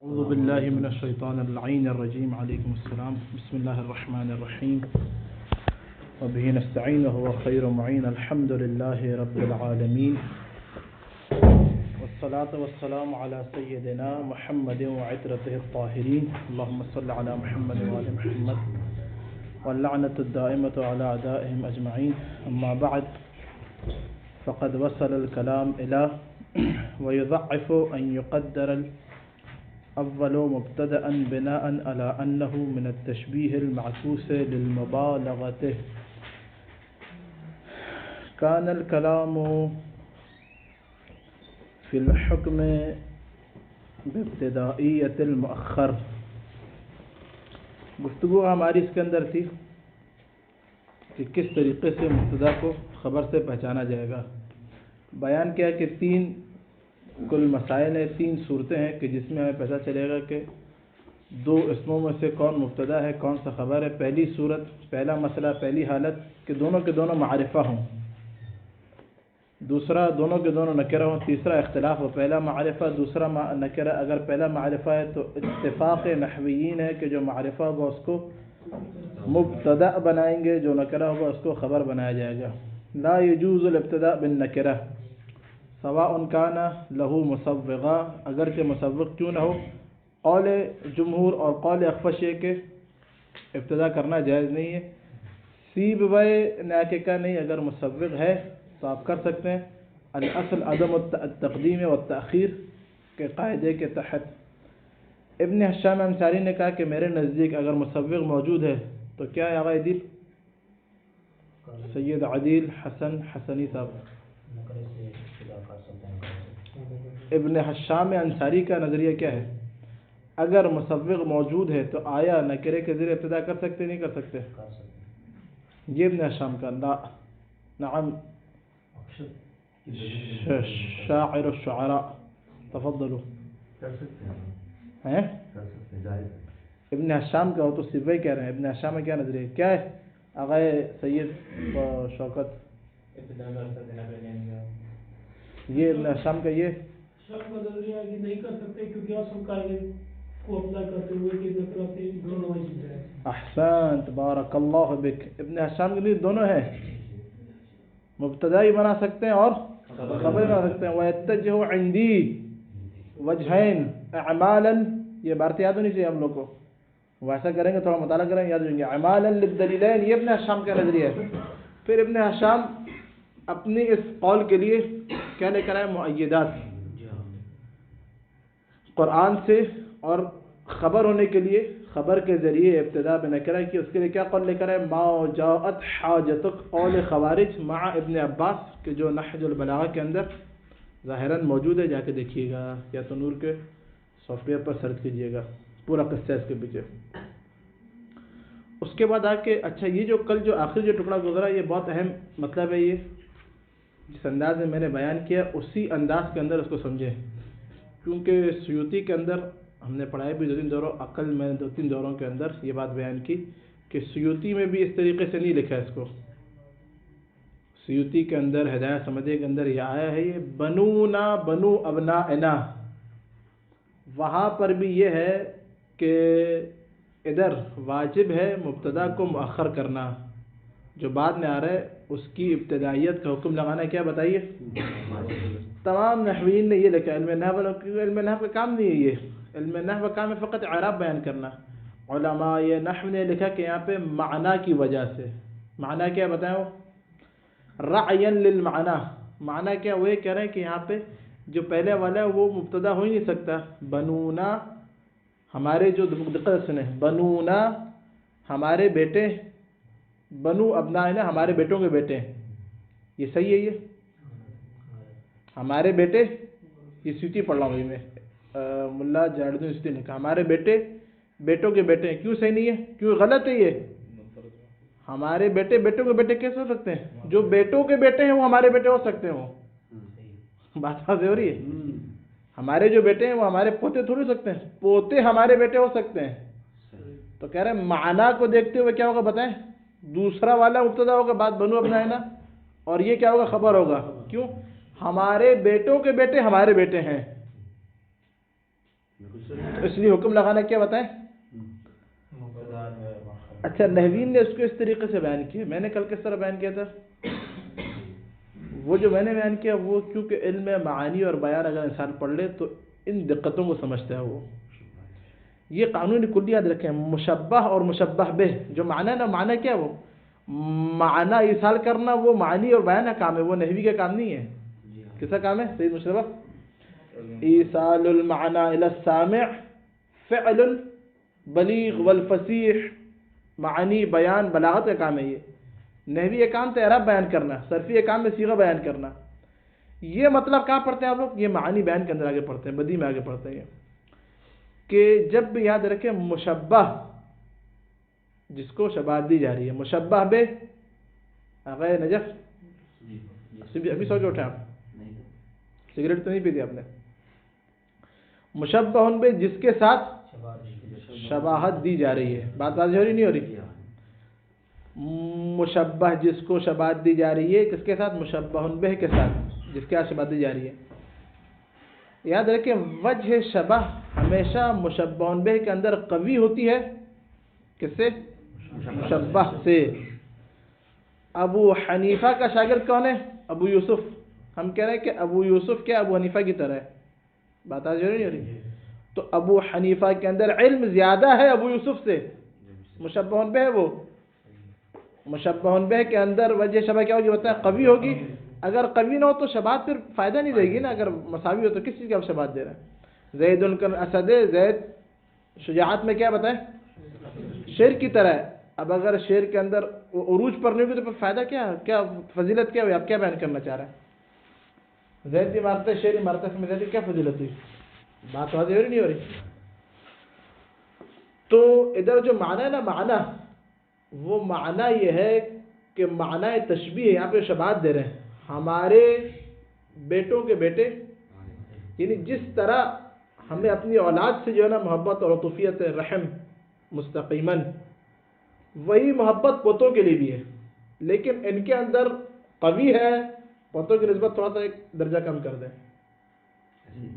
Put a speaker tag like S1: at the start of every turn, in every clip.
S1: أعوذ بالله من الشيطان اللعين الرجيم عليكم السلام بسم الله الرحمن الرحيم وبه نستعين وهو خير معين الحمد لله رب العالمين والصلاة والسلام على سيدنا محمد وعترته الطاهرين اللهم صل على محمد وآل محمد واللعنة الدائمة على أعدائهم أجمعين أما بعد فقد وصل الكلام إلى ويضعف أن يقدر أول مبتدأ بناء على أنه من التشبيه المعكوس للمبالغة كان الكلام في الحكم بابتدائية المؤخر. گفتگو ہماری اس کے اندر تھی کہ کس طریقے سے مبتدا کو خبر سے پہچانا جائے گا. بیان کیا کہ تین کل مسائل ہیں، تین صورتیں ہیں کہ جس میں ہمیں پتہ چلے گا کہ دو اسموں میں سے کون مبتدا ہے کون سا خبر ہے. پہلی صورت، پہلا مسئلہ، پہلی حالت کہ دونوں کے دونوں معرفہ ہوں. دوسرا، دونوں کے دونوں نکرہ ہوں. تیسرا اختلاف ہو، پہلا معرفہ دوسرا نکرہ. اگر پہلا معرفہ ہے تو اتفاق نحویین ہے کہ جو معرفہ ہوگا اس کو مبتدا بنائیں گے، جو نکرہ ہوگا اس کو خبر بنایا جائے گا. لا يجوز الابتداء بالنکرہ سواء کان لہ مسوغا، اگرچہ مسوغ کیوں نہ ہو. قول جمہور اور قول اخفش ہے کہ ابتدا کرنا جائز نہیں ہے. سیب وے ناککہ نہیں، اگر مسوغ ہے تو آپ کر سکتے ہیں. الاصل عدم التقدیم والتأخیر کے قاعدے کے تحت. ابن حشام انصاری نے کہا کہ میرے نزدیک اگر مسوغ موجود ہے تو کیا ہے آغا عدیل؟ سید عدیل حسن حسنی صاحب. ابن حشام انصاری کا نظریہ کیا ہے؟ اگر مسوغ موجود ہے تو آیا نکرے کے ذریعے ابتدا کر سکتے نہیں کر سکتے؟ یہ ابن حشام کا. نعم شاعر الشعراء تفضلوا. ہیں ابن حشام کا ہو تو سبوی کہہ رہے ہیں. ابن حشام میں کیا نظریہ کیا ہے آغا سید شوکت؟ یہ ابن حشام کا یہ
S2: نظریہ کہ نہیں کر سکتے کیونکہ اصل قاعدے کو اپلائی کرتے ہوئے کہ نکرہ سے دونوں واجب ہے.
S1: احسنت بارک اللہ بک. ابن حشام کے لیے دونوں ہیں، مبتدا ہی بنا سکتے ہیں اور خبر بنا سکتے ہیں. وَيَتَّجِهُ عِنْدِي وَجْهَيْن اعمالا، یہ عبارت یاد ہونی چاہیے ہم لوگ کو. ویسا کریں گے تھوڑا مطالعہ کریں گے یاد رہیں گے. اعمالا للدلیلین، یہ ابن حشام کا نظریہ ہے. پھر ابن حشام اپنی اس قول کے لیے کیا لے کر آئے؟ مؤیدات. قرآن سے اور خبر ہونے کے لیے خبر کے ذریعے ابتدا بنکرہ کی، اس کے لیے کیا قول لے کر آئے؟ ما جاءت حاجتک، قول خوارج مع ابن عباس کہ جو نحج البلاغہ کے اندر ظاہراً موجود ہے. جا کے دیکھیے گا یا تو نور کے سافٹ ویئر پر سرچ کیجیے گا، پورا قصہ اس کے پیچھے. اس کے بعد آ کے اچھا یہ جو کل جو آخری جو ٹکڑا گزرا یہ بہت اہم مطلب ہے. یہ جس انداز میں میں نے بیان کیا اسی انداز کے اندر اس کو سمجھیں، کیونکہ سیوطی کے اندر ہم نے پڑھایا بھی 2-3 دوروں، عقل میں 2-3 دوروں کے اندر یہ بات بیان کی کہ سیوطی میں بھی اس طریقے سے نہیں لکھا اس کو. سیوطی کے اندر ہدایت سمجھے کے اندر یہ آیا ہے یہ بنونا بنو ابنائنا. وہاں پر بھی یہ ہے کہ ادھر واجب ہے مبتدا کو مؤخر کرنا، جو بعد میں آ رہا ہے اس کی ابتدائیت کا حکم لگانا ہے. کیا بتائیے؟ تمام نحویین نے یہ لکھا. علم نحو کا کام نہیں ہے، یہ علم نحو کا کام ہے فقط اعراب بیان کرنا. علماء یہ نحو نے لکھا کہ یہاں پہ معنی کی وجہ سے. معنی کیا بتائیں؟ وہ رعیا للمعنی. معنی کیا؟ وہ یہ کہہ رہے ہیں کہ یہاں پہ جو پہلے والا ہے وہ مبتدا ہو ہی نہیں سکتا. بنونا ہمارے جو دقت سنیں، بنونا ہمارے بیٹے، بنو ابنائنا ہمارے بیٹوں کے بیٹے. یہ صحیح ہے؟ یہ ہمارے بیٹے، یہ سیوطی پڑھ رہا ہوں میں، ملا جاردن سیوطی نے کہا ہمارے بیٹے بیٹوں کے بیٹے ہیں. کیوں صحیح نہیں ہے؟ کیوں غلط ہے؟ یہ ہمارے بیٹے بیٹوں کے بیٹے کیسے ہو سکتے ہیں؟ جو بیٹوں کے بیٹے ہیں وہ ہمارے بیٹے ہو سکتے ہیں. وہ بات واضح ہو رہی ہے؟ ہمارے جو بیٹے ہیں وہ ہمارے پوتے تھوڑی ہو سکتے ہیں، پوتے ہمارے بیٹے ہو سکتے ہیں. تو کہہ رہے ہیں معنی کو دیکھتے ہوئے کیا ہوگا بتائیں؟ دوسرا والا مبتدا ہوگا، بعد بنو ابنائنا، اور یہ کیا ہوگا؟ خبر ہوگا. کیوں؟ ہمارے بیٹوں کے بیٹے ہمارے بیٹے ہیں. تو اس لیے حکم لگانا کیا بتائیں؟ اچھا نحوین نے اس کو اس طریقے سے بیان کیا. میں نے کل کس طرح بیان کیا تھا؟ وہ جو میں نے بیان کیا وہ کیونکہ علم معانی اور بیان اگر انسان پڑھ لے تو ان دقتوں کو سمجھتا ہے. وہ یہ قانونی کلی یاد رکھیں. مشبہ اور مشبہ بہ جو معنی ہے نا، معنی کیا ہے؟ وہ معنی ایصال کرنا وہ معنی اور بیان کا کام ہے، وہ نحوی کا کام نہیں ہے. کس کا کام ہے سید مشرف؟ ایصال المعنی الی السامع فعل البلیغ والفصیح. معنی بیان بلاغت کا کام ہے. یہ نحوی کا کام تو اعراب بیان کرنا، صرفی کا کام ہے صیغہ بیان کرنا. یہ مطلب کہاں پڑھتے ہیں آپ لوگ؟ یہ معانی بیان کے اندر آگے پڑھتے ہیں، بدی میں آگے پڑھتے ہیں. کہ جب بھی یاد رکھیں مشبہ جس کو شباہت دی جا رہی ہے، مشبہ بے غیر نجف ابھی سو کے اٹھے آپ؟ سگریٹ تو نہیں پیتی آپ نے؟ مشبہ بے جس کے ساتھ شباہت دی جا رہی ہے. بات واضح ہو رہی نہیں ہو رہی؟ مشبہ جس کو شباہت دی جا رہی ہے کس کے ساتھ؟ مشبہ بہ کے ساتھ جس کے ساتھ شباہت دی جا رہی ہے. یاد رکھیں وجہ شبہ ہمیشہ مشبہ بہ کے اندر قوی ہوتی ہے. کس سے؟ مشبہ سے. ابو حنیفہ کا شاگرد کون ہے؟ ابو یوسف. ہم کہہ رہے ہیں کہ ابو یوسف کیا ابو حنیفہ کی طرح ہے. بات آج نہیں ہو رہی؟ تو ابو حنیفہ کے اندر علم زیادہ ہے ابو یوسف سے. مشبہ بہ ہے وہ. مشبہ بہ کے اندر وجہ شبہ کیا ہوگی بتائیں؟ قوی ہوگی. اگر قوی نہ ہو تو شباہت پھر فائدہ نہیں دے گی نا. اگر مساوی ہو تو کس چیز کی آپ شباہت دے رہے ہیں؟ زید اسد، زید شجاعت میں کیا بتائیں؟ شیر کی طرح ہے. اب اگر شیر کے اندر عروج پر نہیں ہوگی تو پھر فائدہ کیا ہے؟ کیا فضیلت کیا ہوئی؟ آپ کیا بیان کرنا چاہ رہے ہیں؟ زید کی عمارت شیر عمارت میں زید کی کیا فضیلت ہوئی؟ بات واضح ہو رہی نہیں ہو رہی؟ تو ادھر جو معنی ہے نا، معنی وہ معنی یہ ہے کہ معنی تشبیہ یہاں پہ شباہت دے رہے ہیں. ہمارے بیٹوں کے بیٹے، یعنی جس طرح ہمیں اپنی اولاد سے جو ہے نا محبت اور عطوفیت رحم مستقیماً، وہی محبت پوتوں کے لیے بھی ہے. لیکن ان کے اندر قوی ہے، پوتوں کی نسبت تھوڑا سا ایک درجہ کم کر دیں.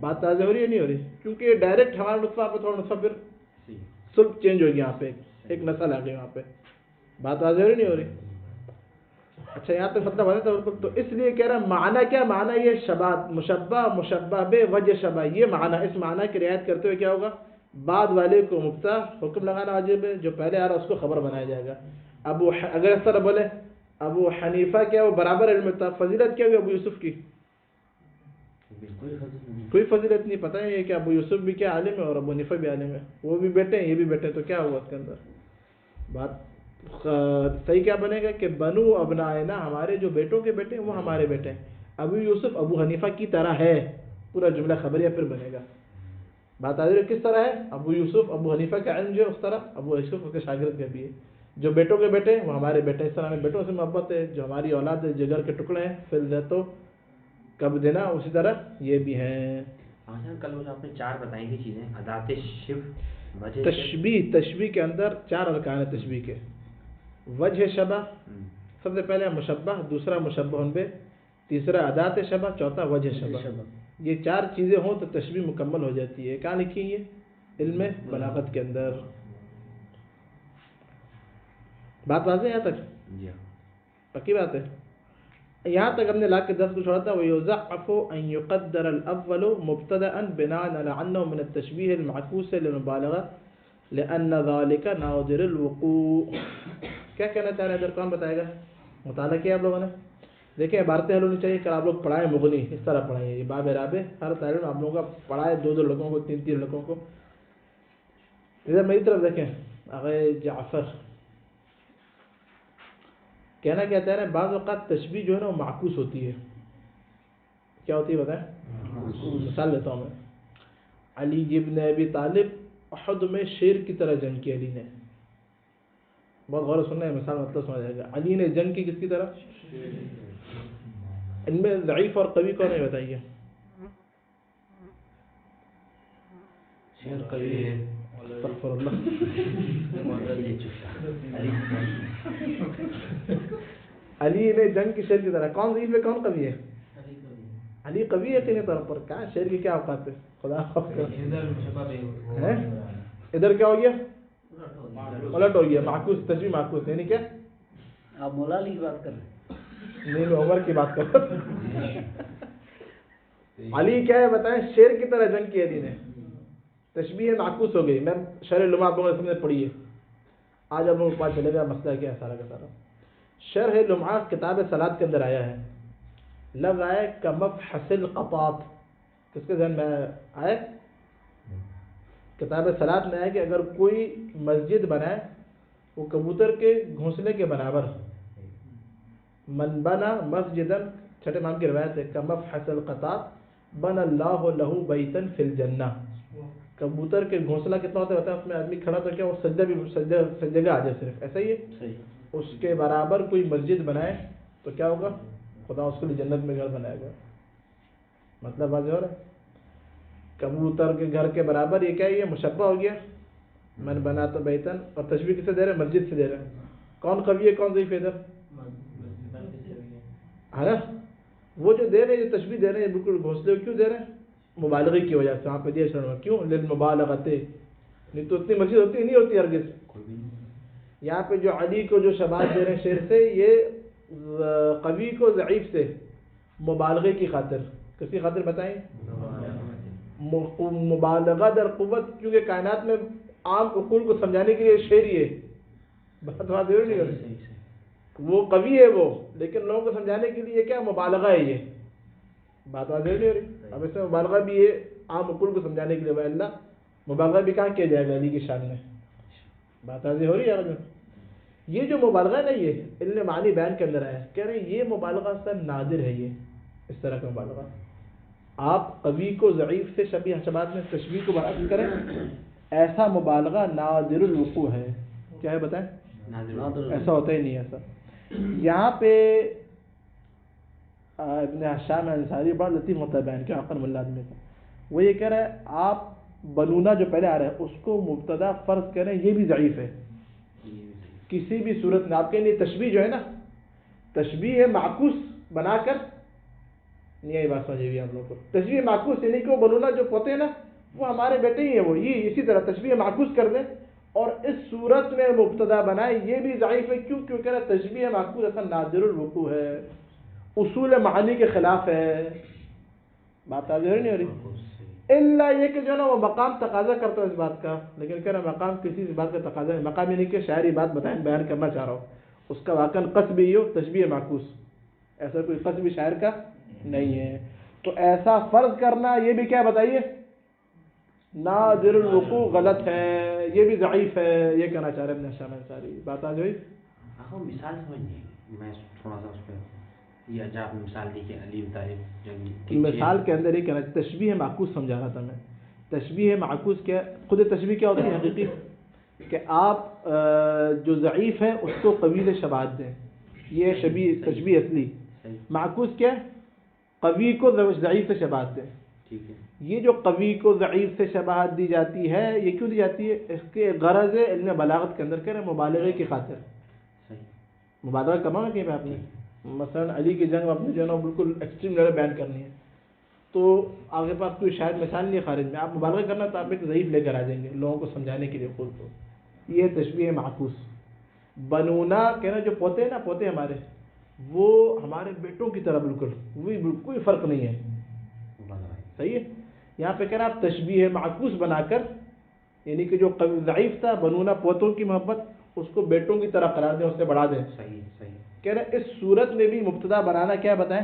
S1: بات واضح ہو رہی ہے نہیں ہو رہی؟ کیونکہ ڈائریکٹ ہمارا نطفہ پہ تھوڑا نطفہ پھر سلب چینج ہوگی. یہاں پہ ایک نسل آ گئی وہاں پہ. بات واضح ہو رہی نہیں ہو رہی؟ اچھا یہاں پہ مطلب واضح تھا. تو اس لیے کہہ رہا معنی کیا؟ معنی یہ شباہت، مشبہ مشبہ بے وجہ شبہ، یہ معنی. اس معنی کی رعایت کرتے ہوئے کیا ہوگا؟ بعد والے کو مبتدا حکم لگانا واجب ہے، جو پہلے آ رہا اس کو خبر بنایا جائے گا. اگر اس طرح بولے ابو حنیفہ کیا وہ برابر علم تھا، فضیلت کیا ہوئی ابو یوسف کی؟ کوئی فضیلت نہیں. پتہ ہے کہ ابو یوسف بھی کیا عالم ہے اور ابو حنیفہ بھی عالم ہے. وہ بھی بیٹے ہیں یہ بھی بیٹے ہیں، تو کیا ہوا اس کے اندر؟ بات صحیح کیا بنے گا کہ بنو ابنائنا، ہمارے جو بیٹوں کے بیٹے ہیں وہ ہمارے بیٹے ہیں. ابو یوسف ابو حنیفہ کی طرح ہے، پورا جملہ خبریہ پھر بنے گا. بات آ رہی ہے کس طرح ہے؟ ابو یوسف ابو حنیفہ کا علم جو ہے اس طرح ابو یوسف کے شاگرد کا بھی ہے. جو بیٹوں کے بیٹے ہیں وہ ہمارے بیٹے ہیں. اس طرح ہمیں بیٹوں سے محبت ہے. جو ہماری اولاد ہے، جگر کے ٹکڑے ہیں، پھر دے تو کب دینا، اسی طرح یہ بھی ہیں.
S3: کل وہ آپ نے 4 بتائی تھی چیزیں، ادات شبہ،
S1: تشبیہ کے اندر 4 ارکان ہیں تشبیہ کے. وجہ شبہ سب سے پہلے مشبہ، دوسرا مشبہ بہ، تیسرا ادات شبہ، چوتھا وجہ شبہ. یہ 4 چیزیں ہوں تو تشبیہ مکمل ہو جاتی ہے. کہاں لکھی یہ؟ علم بلاغت کے اندر. بات واضح ہے یہاں تک؟ پکی بات ہے. یہاں تک ہم نے لا کے 10 کو چھوڑا تھا. وَيُضَعَّفُ أَن يُقَدَّرَ الْأَوَّلُ مُبْتَدَأً بِنَاءً عَلَى أَنَّهُ مِنَ التَّشْبِيهِ الْمَعْكُوسِ لِلْمُبَالَغَةِ لِأَنَّ ذَلِكَ نَاظِرُ الْوُقُوعِ. کیا کہنا چاہ رہے ہیں ادھر؟ کون بتائے گا؟ مطالعہ کیا آپ لوگوں نے؟ دیکھیں عبارتیں حل ہونی چاہیے کہ آپ لوگ پڑھائیں مغنی، اس طرح پڑھائیں. یہ باب رابع ہر طالب آپ لوگوں کا پڑھائے 2 لڑکوں کو، 3 لڑکوں کو. ادھر میری طرف دیکھیں. اغے جعفر کہنا کیا چاہ رہے ہیں؟ بعض اوقات تشبیہ جو ہے نا وہ معکوس ہوتی ہے. کیا ہوتی ہے بتائیں؟ مثال دیتا ہوں میں. علی ابن ابی طالب احد میں شیر کی طرح جنگ کی. علی نے، بہت غور سے سننا ہے، مثال مطلب سمجھ جائے گا. علی نے جنگ کی کس کی طرح؟ ان میں ضعیف اور قوی کون ہے بتائیے؟
S3: شیر قوی ہے.
S1: استغفر اللہ. علی نے جنگ کی شیر کی طرح. کون ضعیف ہے کون قوی ہے؟ علی قوی ہے یقینی طور پر. کہاں شعر کی کیا اوقات ہے, خدا خوف کرے. ہیں؟ ادھر کیا ہو گیا, الٹ ہو گیا, معکوس تشبیہ معکوس, یعنی کیا؟
S4: آپ مولا علی کی بات کر رہے ہیں؟
S1: نہیں, میں عمر کی بات کر رہا ہوں. علی کیا ہے بتائیں, شیر کی طرح جنگ کی علی نے, تشبیہ معکوس ہو گئی. میں شرح لمحہ آپ لوگوں نے پڑھی ہے, آج آپ لوگوں کو پتہ چلے گا مسئلہ کیا ہے سارا کا سارا. شرح لمحہ کتاب صلاۃ کے اندر آیا ہے, لفظ آیا کمفحص القطاط. کس کے ذہن میں آئے؟ کتاب صلاۃ میں آیا کہ اگر کوئی مسجد بنائے وہ کبوتر کے گھونسلے کے برابر. من بنا مسجدا, چھٹے امام کی روایت ہے, کمفحص القطاط بن اللہ لہ بیتا فی الجنہ. کبوتر کے گھونسلہ کتنا ہوتا ہے, اس میں آدمی کھڑا تو کیا وہ سجدہ بھی سجدہ آ جائے صرف, ایسا ہی ہے. اس کے برابر کوئی مسجد بنائے تو کیا ہوگا, خدا اس کے لیے جنت میں گھر بنائے گا. مطلب واضح ہو رہا ہے. کبوتر کے گھر کے برابر یہ کیا ہے, یہ مشبہ ہو گیا. من بنا تو بیتن, اور تشبیہ کس سے دے رہے ہیں, مسجد سے دے رہے ہیں. کون قوی ہے کون ضعیف ہے ادھر, ہے نا؟ وہ جو دے رہے ہیں, جو تشبیہ دے رہے ہیں بالکل گھونسلے کیوں دے رہے ہیں, مبالغے کی وجہ سے. وہاں پہ دیا شرما کیوں, للمبالغۃ, نہیں تو اتنی مسجد ہوتی نہیں ہوتی ہرگز. یہاں پہ جو علی کو جو شباہت دے رہے ہیں شعر سے, یہ قوی کو ضعیف سے مبالغے کی خاطر. کس کی خاطر بتائیں؟ مبالغہ در قوت, کیونکہ کائنات میں عام عقول کو سمجھانے کے لیے شعر ہی ہے. بات وہاں ضرور نہیں ہو رہی. وہ قوی ہے وہ, لیکن لوگوں کو سمجھانے کے لیے کیا مبالغہ ہے یہ. بات واضح نہیں ہو رہی. اب اس میں مبالغہ بھی ہے عام عقول کو سمجھانے کے لیے. اللہ مبالغہ بھی کہاں کیا جائے گا علی کی شان میں. بات واضح ہو رہی ہے. یہ جو مبالغہ نہیں ہے, علم معنی بیان کے اندر آیا, کہہ رہے ہیں یہ مبالغہ سب نادر ہے. یہ اس طرح کا مبالغہ آپ قوی کو ضعیف سے شبیہ شباہت میں تشبیہ کو برعکس کریں, ایسا مبالغہ نادر الوقوع ہے. کیا ہے بتائیں؟ ایسا ہوتا ہی نہیں ایسا. یہاں پہ ابن حشام انصاری بڑا لطیف ہوتا ہے بیان کیا عقل ملا آدمی کا. وہ یہ کہہ رہا ہے آپ بنونا جو پہلے آ رہا ہے اس کو مبتدا فرض کریں, یہ بھی ضعیف ہے کسی بھی صورت میں. آپ کے لیے تشبیہ جو ہے نا, تشبیہ معکوس بنا کر, نہیں آئی بات سمجھے بھی آپ لوگوں کو. تشبیہ معکوس یعنی کہ وہ بنونا جو پوتے ہیں نا وہ ہمارے بیٹے ہی ہیں, وہ یہ اسی طرح تشبیہ معکوس کر دیں اور اس صورت میں مبتدا بنائے, یہ بھی ضعیف ہے. کیوں؟ کیونکہ نا تشبیہ معکوس اصلا نادر الوقوع ہے, اصول معانی کے خلاف ہے. بات آگے نہیں ہو رہی. الا یہ کہ جو نا وہ مقام تقاضا کرتا ہے اس بات کا, لیکن کہہ رہا مقام کسی اس بات کا تقاضا ہے. مقام یعنی کہ شاعری بات بتائیں, بیان کرنا چاہ رہا ہوں, اس کا واقعا قصب ہی ہو تشبیہ معکوس, ایسا کوئی قصب شاعر کا نہیں ہے. تو ایسا فرض کرنا یہ بھی کیا بتائیے, نادر الوقوع غلط ہے, یہ بھی ضعیف ہے. یہ کہنا چاہ رہے ہیں ابن حشام انصاری. بات آ گئی.
S3: مثال سمجھیے, میں تھوڑا سا اس پہ یہ جو آپ نے مثال دی کہ علی طالب جنگی
S1: مثال کے اندر یہ کہنا تشبیہ معکوس سمجھا رہا تھا میں. تشبیہ معکوس کیا, خود تشبیہ کیا ہوتی ہے حقیقی, کہ آپ جو ضعیف ہے اس کو قوی سے شباہت دیں, یہ شبیہ تشبیہ اصلی. معکوس کیا, قوی کو ضعیف سے شباہت دیں.
S3: ٹھیک ہے.
S1: یہ جو قوی کو ضعیف سے شباہت دی جاتی ہے, یہ کیوں دی جاتی ہے, اس کے غرض ہے علم بلاغت کے اندر کہہ رہے ہیں مبالغے کی خاطر. مبالغہ کرنا نا کہیں پہ آپ نے, مثلا علی کی جنگ اپنی جو ہے نا بالکل ایکسٹریم لیول بیان کرنی ہے, تو آپ کے پاس کوئی شاید مثال نہیں ہے خارج میں, آپ مبالغہ کرنا تو آپ ایک ضعیف لے کر آ جائیں گے لوگوں کو سمجھانے کے لیے خود کو. یہ تشبیہ معکوس. بنونا کہنا جو پوتے ہیں نا, پوتے ہمارے وہ ہمارے بیٹوں کی طرح بالکل, وہی کوئی فرق نہیں ہے. صحیح ہے. یہاں پہ کہنا آپ تشبیہ معکوس بنا کر, یعنی کہ جو ضعیف تھا بنونا پوتوں کی محبت, اس کو بیٹوں کی طرح قرار دیں, اس سے بڑھا دیں.
S3: صحیح صحیح.
S1: کہہ رہے اس صورت میں بھی مبتدا بنانا کیا بتائیں,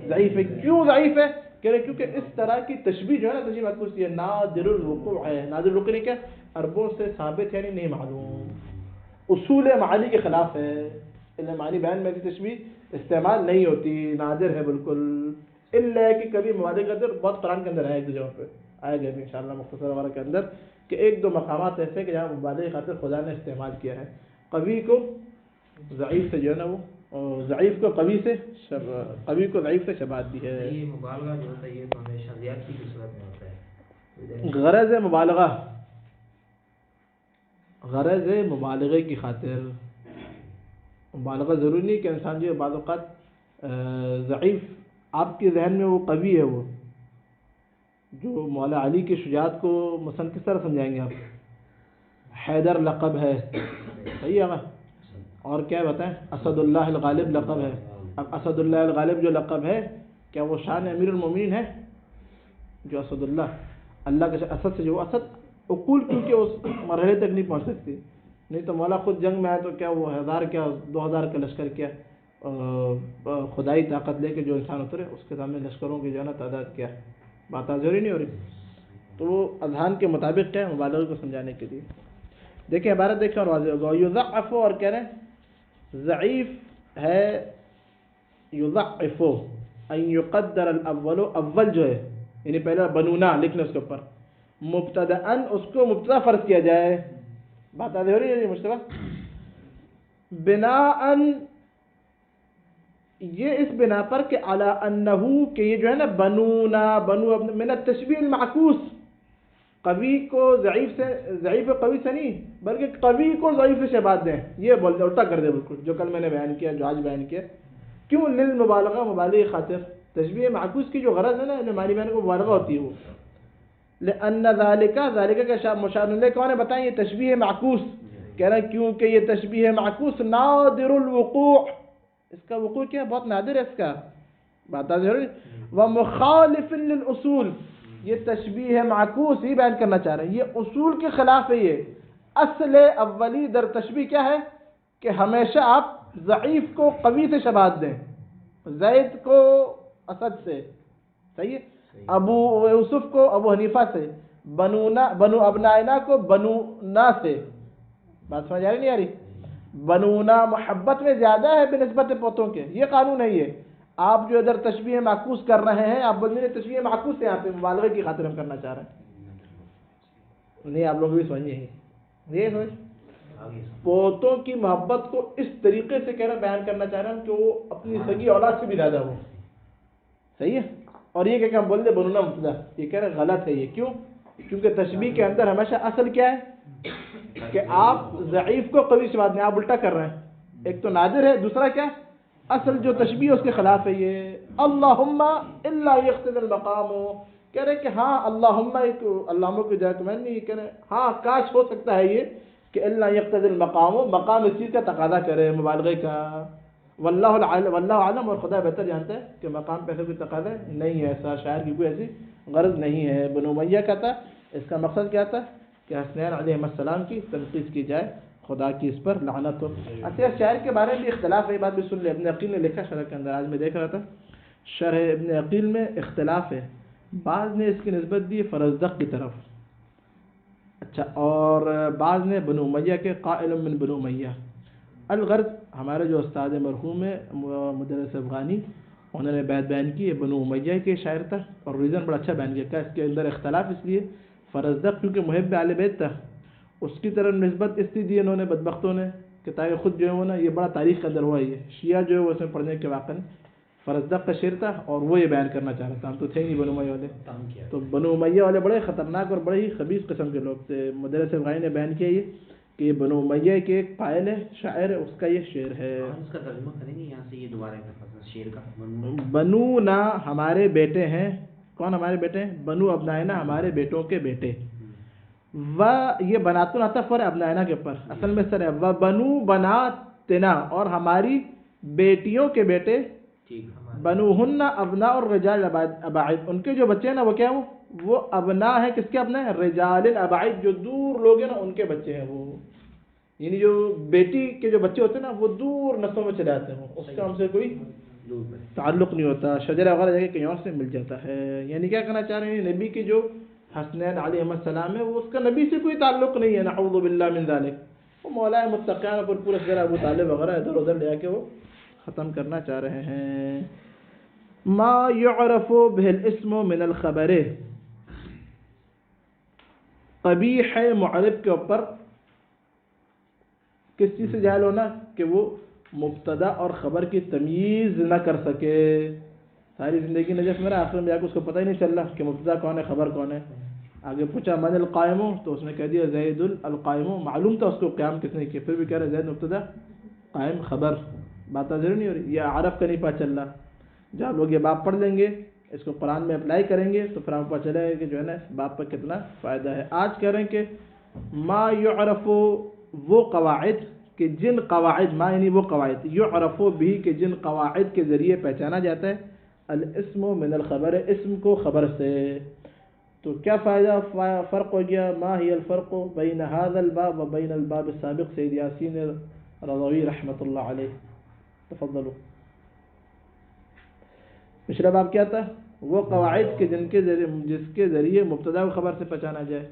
S1: ضعیف ہے. کیوں ضعیف ہے, کہہ رہے کیونکہ اس طرح کی تشبیہ جو ہے نا تشبیہ معکوس یہ نادر الوقوع ہے. نادر الوقوع نہیں کیا, عربوں سے ثابت یعنی نہیں معلوم, اصول معانی کے خلاف ہے. علم معانی بیان میں ایسی تشبیہ استعمال نہیں ہوتی, نادر ہے بالکل. الا کہ کبھی مبالغہ قدر بہت قرآن کے اندر ہے, ایک دو جگہ پہ آئے گا ان شاء اللہ مختصر وغیرہ کے اندر, کہ ایک دو مقامات ایسے کہ جہاں مبالغہ خاطر خدا نے استعمال کیا ہے. قوی کو ضعیف سے جو ہے نا وہ ضعیف کو قوی سے قوی کو ضعیف سے شباہت دی ہے.
S3: یہ مبالغہ جو ہوتا ہے یہ تو ہمیشہ زیادتی کی صورت میں ہوتا ہے.
S1: غرض ہے مبالغہ, غرض ہے مبالغے کی خاطر. مبالغہ ضروری نہیں کہ انسان جو ہے بعض اوقات ضعیف آپ کے ذہن میں وہ قوی ہے، وہ جو مولا علی کی شجاعت کو مثلا کس طرح سمجھائیں گے آپ؟ حیدر لقب ہے، صحیح ہے، اور کیا بتائیں؟ اسد اللہ الغالب لقب ہے۔ اب اسد اللہ الغالب جو لقب ہے، کیا وہ شان امیر المومنین ہے؟ جو اسد اللہ کے اسد سے جو اسد عقول کیونکہ اس مرحلے تک نہیں پہنچ سکتی، نہیں تو مولا خود جنگ میں آئے تو کیا وہ 1000 کیا 2000 کا لشکر کیا خدائی طاقت لے کے جو انسان اترے اس کے سامنے لشکروں کی جو ہے نا تعداد کیا، بات ضروری نہیں ہو رہی۔ تو وہ اذہان کے مطابق کیا مبالغے کو سمجھانے کے لیے دیکھیں عبارت دیکھیں اور واضح ہوگا۔ یضعف اور کہہ رہے ہیں ضعیف ہے، یضعف ان یقدر الاول، اول جو ہے یعنی پہلا بنونا لکھنے اس کے اوپر مبتدأ اس کو مبتدا فرض کیا جائے، بات آدھی ہو رہی ہے مشتبہ بناء، یہ اس بنا پر کہ علی انہو کہ یہ جو ہے نا بنونا بنو من التشبیہ المعکوس، قوی کو ضعیف سے، ضعیف قوی سے نہیں بلکہ قوی کو ضعیف سے شباہت دیں، یہ بول دیں الٹا کر دے بالکل جو کل میں نے بیان کیا، جو آج بیان کیا۔ کیوں؟ للمبالغہ، مبالغے خاطر۔ تشبیہ معکوس کی جو غرض ہے نا ہماری بیان کو مبالغہ ہوتی ہے وہ، لأن ذالک کا مشار الیہ کون ہے بتائیں؟ یہ تشبیہ معکوس کہہ رہے ہیں کیونکہ یہ تشبیہ معکوس نادر الوقوع، اس کا وقوع کیا بہت نادر ہے، اس کا بات آج ہے۔ ومخالف للاصول، یہ تشبیہ معکوس ہی بیان کرنا چاہ رہے ہیں، یہ اصول کے خلاف ہے۔ یہ اصل اولی در تشبیہ کیا ہے کہ ہمیشہ آپ ضعیف کو قوی سے شباہت دیں، زید کو اسد سے، صحیح ہے، ابو یوسف کو ابو حنیفہ سے، بنو ابنائنا کو بنونا سے، بات سمجھ آ رہی نہیں آ رہی؟ بنونا محبت میں زیادہ ہے بنسبت پوتوں کے، یہ قانون ہے۔ یہ آپ جو ادھر تشبیہ معکوس کر رہے ہیں، آپ بولیں تشبیہ معکوس سے یہاں پہ مبالغے کی خاطر ہم کرنا چاہ رہے ہیں، نہیں آپ لوگ بھی سمجھیے، یہ سمجھ پوتوں کی محبت کو اس طریقے سے کہہ رہے بیان کرنا چاہ رہے ہیں کہ وہ اپنی سگی اولاد سے بھی زیادہ ہو، صحیح ہے۔ اور یہ کہ ہم بول دیں بنونا مبتدا، یہ کہہ رہے غلط ہے۔ یہ کیوں؟ کیونکہ تشبیہ کے اندر ہمیشہ اصل کیا ہے کہ آپ ضعیف کو قوی سے بات نہیں، آپ الٹا کر رہے ہیں، ایک تو نادر ہے، دوسرا کیا اصل جو تشبیہ اس کے خلاف ہے۔ یہ اللہم الا یقتضی المقام، کہہ رہے کہ ہاں اللہم، ایک اللہم کی ہدایت میں نہیں کہہ رہے، ہاں کاش ہو سکتا ہے یہ کہ الا یقتضی المقام، مقام اس چیز کا تقاضا کرے مبالغے کا، واللہ عالم، اور خدا بہتر جانتا ہے کہ مقام پہ ایسا کوئی تقاضا نہیں ہے، ایسا شاعر کی کوئی ایسی غرض نہیں ہے۔ بنو امیہ کا تھا، اس کا مقصد کیا تھا کہ حسنین علیہ السلام کی تنقید کی جائے، خدا کی اس پر لعنت ہو۔ اچھا شاعر کے بارے میں بھی اختلاف ہے، یہ بات بھی سن لیں، ابن عقیل نے لکھا شرح کے اندر، آج میں دیکھ رہا تھا شرح ابن عقیل میں اختلاف ہے، بعض نے اس کی نسبت دی فرزدق کی طرف، اچھا، اور بعض نے بنو امیہ کے قائل من بنو امیہ۔ الغرض ہمارے جو استاد مرحوم ہے مدرس افغانی، انہوں نے بیت بیان کی، بنو امیہ کے شاعر تھا، اور ریزن بڑا اچھا بیان کیا، اس کے اندر اختلاف اس لیے فرزدق کیونکہ محب اہل بیت تھا، اس کی طرف نسبت اس لیے دی انہوں نے بدبختوں نے کہ تاکہ خود جو ہے وہ نا، یہ بڑا تاریخ کے اندر ہوا ہے، شیعہ جو ہے وہ اس میں پڑھنے کے واقع فرزدق کا شعر تھا، اور وہ یہ بیان کرنا چاہ رہا تھا، ہم تو تھے نہیں بنو امیہ والے، تو بنو امیہ والے بڑے خطرناک اور بڑے ہی خبیث قسم کے لوگ تھے۔ مدرس افغانی نے بیان کیا یہ کہ یہ بنو امیہ کے ایک قائل ہے، شاعر ہے، اس کا یہ شعر ہے،
S3: اس کا ترجمہ کریں گے یہاں سے، یہ دوبارہ شعر کا
S1: بنو نا ہمارے بیٹے ہیں، کون ہمارے بیٹے ہیں؟ بنو ابنائنا ہمارے بیٹوں کے بیٹے، و یہ بناتن عطف ہے ابنائنا کے اوپر، اصل میں سر ہے و بنو بناتنا، اور ہماری بیٹیوں کے بیٹے، بنوہن ابنا اور رجال اباعد، ان کے جو بچے ہیں نا وہ کیا ہیں؟ وہ ابنا ہے، کس کے ابنا ہے؟ رجال الاباعد، جو دور لوگ ہیں نا ان کے بچے ہیں وہ، یعنی جو بیٹی کے جو بچے ہوتے ہیں نا وہ دور نسلوں میں چلے آتے ہیں، اس کا ہم سے کوئی تعلق نہیں ہوتا، شجرہ وغیرہ جگہ کہیں اور سے مل جاتا ہے۔ یعنی کیا کہنا چاہ رہے ہیں؟ نبی کے جو حسنین علیہ السلام ہے وہ اس کا نبی سے کوئی تعلق نہیں ہے، نعوذ باللہ من ذالک، وہ مولا متقیان پر پورا شجرہ ابو طالب وغیرہ ادھر ادھر لے کے وہ ختم کرنا چاہ رہے ہیں۔ ما يعرف به الاسم من الخبر، قبیح معرب کے اوپر کس چیز سے جاہل ہونا کہ وہ مبتدا اور خبر کی تمیز نہ کر سکے، ساری زندگی نجس میں رہا، آخر میں جا کے اس کو پتہ ہی نہیں چل رہا کہ مبتدا کون ہے خبر کون ہے۔ آگے پوچھا من القائم، تو اس نے کہہ دیا زید القائم، معلوم تھا اس کو قیام کس نے کیا، پھر بھی کہہ رہا زید مبتدا قائم خبر، بات ضرور نہیں ہو رہی، یا عرب کا نہیں پتہ چل رہا۔ جب آپ لوگ یہ باب پڑھ لیں گے، اس کو قرآن میں اپلائی کریں گے، تو پھر آپ کو پتہ چلے گا کہ جو ہے نا اس باب پر کتنا فائدہ ہے۔ آج کہہ رہے ہیں کہ ما یعرف، وہ قواعد کہ جن قواعد، ما یعنی وہ قواعد، یعرف بھی کہ جن قواعد کے ذریعے پہچانا جاتا ہے الاسم من الخبر، اسم کو خبر سے۔ تو کیا فائدہ فرق ہو گیا؟ ما ہی الفرق بین هذا الباب و بین الباب السابق؟ سید یاسین رضوی رحمۃ اللہ علیہ، تفضلوا۔ پچھلا باب کیا تھا؟ وہ قواعد کے جس کے ذریعے مبتدا کو خبر سے پہچانا جائے۔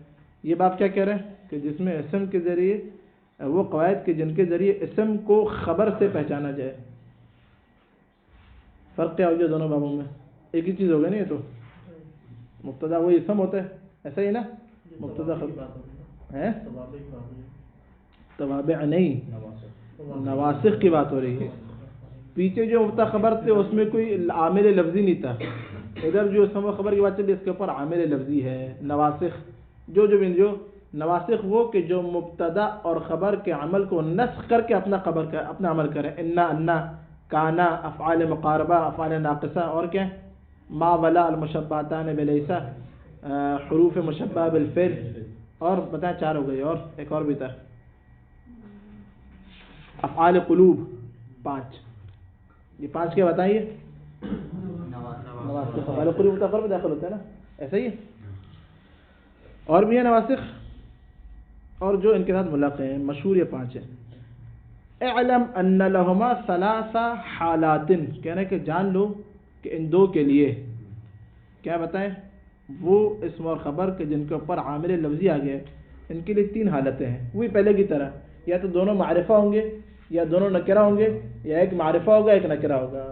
S1: یہ باب کیا کہہ رہے ہیں کہ جس میں اسم کے ذریعے، وہ قواعد کے جن کے ذریعے اسم کو خبر سے پہچانا جائے۔ فرق کیا ہو گیا دونوں بابوں میں؟ ایک ہی چیز ہوگا نہیں؟ یہ تو مبتدا وہی اسم ہوتا ہے، ایسا ہی نا؟ مبتدا خبر ہے، توابع نہیں، نواسخ کی بات ہو رہی ہے۔ پیچھے جو مبتدا خبر تھے اس میں کوئی عامل لفظی نہیں تھا، ادھر جو اسم و خبر کی بات چلی اس کے اوپر عامل لفظی ہے۔ نواسخ جو نواسخ وہ کہ جو مبتدا اور خبر کے عمل کو نسخ کر کے اپنا عمل کریں۔ انا، کانا، افعال مقاربہ، افعال ناقصہ، اور کیا؟ ما ولا المشبہتان بلیسا، حروف مشبہ بالفعل، اور بتائیں 4 ہو گئی، اور ایک اور بھی تھا افعال قلوب 5۔ یہ 5 کیا بتائیے؟ نواسخ، افعال قلوب متأخر میں داخل ہوتا ہے نا، ایسا ہی ہے۔ اور بھی ہے نواسخ، اور جو ان کے ساتھ ملحق ہیں، مشہور یہ 5 ہیں۔ اعلم ان لہما 3 حالات، کہہ رہے ہیں کہ جان لو کہ ان 2 کے لیے کیا بتائیں؟ وہ اسم اور خبر کے جن کے اوپر عامل لفظی آ گئے، ان کے لیے 3 حالتیں ہیں، وہی پہلے کی طرح، یا تو دونوں معرفہ ہوں گے، یا دونوں نکرہ ہوں گے، یا ایک معرفہ ہوگا ایک نکرہ ہوگا۔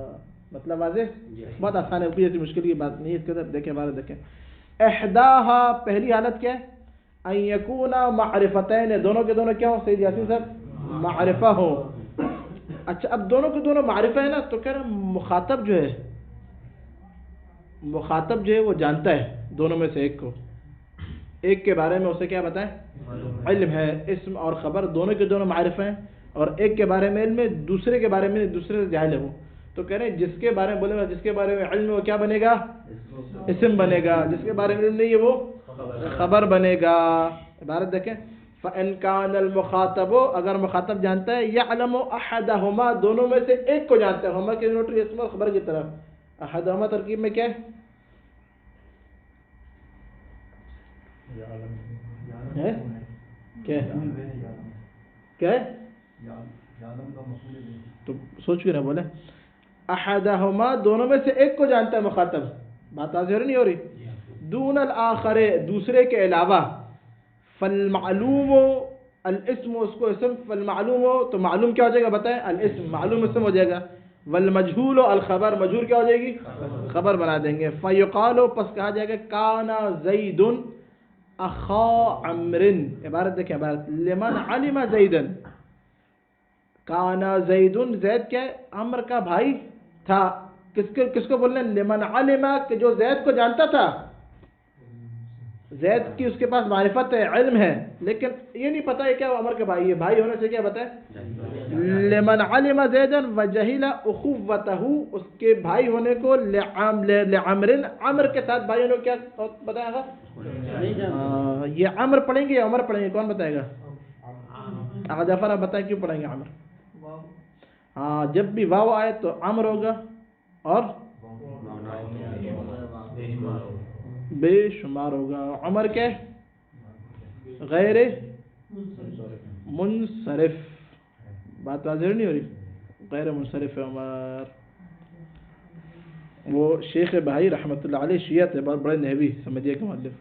S1: مطلب واضح؟ بہت آسان ہے، کوئی ایسی مشکل کی بات نہیں ہے۔ اس کے طرف دیکھیں، بارے دیکھیں۔ احداہا، پہلی حالت کیا ہے؟ ان یکونا معرفتین، دونوں کے دونوں کیا ہو سید یاسین صاحب؟ معرفہ ہو۔ اچھا، اب دونوں کے دونوں معرفہ ہے نا، تو کہہ رہے ہیں مخاطب جو ہے وہ جانتا ہے دونوں میں سے ایک کو، ایک کے بارے میں اسے کیا بتائیں؟ علم ہے۔ اسم اور خبر دونوں کے دونوں معرفہ ہیں، اور ایک کے بارے میں علم ہے، دوسرے کے بارے میں دوسرے سے جاہل ہے وہ۔ تو کہہ رہے ہیں جس کے بارے میں بولے گا، جس کے بارے میں علم ہے وہ کیا بنے گا؟ اسم بنے گا، جس کے بارے میں علم نہیں ہے وہ خبر بنے گا۔ عبارت دیکھیں، فَإِنْ كَانَ الْمُخَاطَبُ، اگر مخاطب جانتا ہے، يَعْلَمُ أَحَدَهُمَا، دونوں میں سے ایک کو جانتا ہے، ہما کے نوٹری اسم اور خبر کی طرف، احدہما ترکیب میں کیا ہے؟ کیا ہے؟ تو سوچ کے نہ بولے، احدہما، دونوں میں سے ایک کو جانتا ہے مخاطب، بات واضح ہو رہی نہیں ہو رہی؟ دون الآخر، دوسرے کے علاوہ، فالمعلوم الاسم، اس کو اسم، فالمعلوم ہو تو معلوم کیا ہو جائے گا بتائیں؟ الاسم، معلوم اسم ہو جائے گا، والمجہول الخبر، مجہول کیا ہو جائے گی؟ خبر بنا دیں گے۔ فیقال، پس کہا جائے گا کان زید اخا عمر، عبارت دیکھیں، عبارت لمن علم زیدا، کان زید، زید کیا ہے؟ عمر کا بھائی تھا۔ کس کو بولنے؟ لمن علم، کہ جو زید کو جانتا تھا، زید کی اس کے پاس معرفت ہے، علم ہے، لیکن یہ نہیں پتا ہے کیا وہ عمر کا بھائی ہے، بھائی ہونے سے کیا بتائے؟ لمن علم زیدا وجہل اخوتہ، اس کے بھائی ہونے کو، لعمر، عمر کے ساتھ بھائی ہونے کو کیا بتائے گا؟ یہ عمر پڑھیں گے یا عمر پڑھیں گے؟ کون بتائے گا؟ آغا جعفر، آپ بتائیں کیوں پڑھیں گے عمر؟ ہاں، جب بھی واو آئے تو عمر ہوگا، اور بے شمار ہوگا۔ عمر کیا ہے؟ غیر منصرف، بات واضح نہیں ہو رہی؟ غیر منصرف ہے عمر۔ وہ شیخ بھائی رحمۃ اللہ علیہ شیعہ تھے، بہت بڑے نحوی سمجھیے کے مؤلف،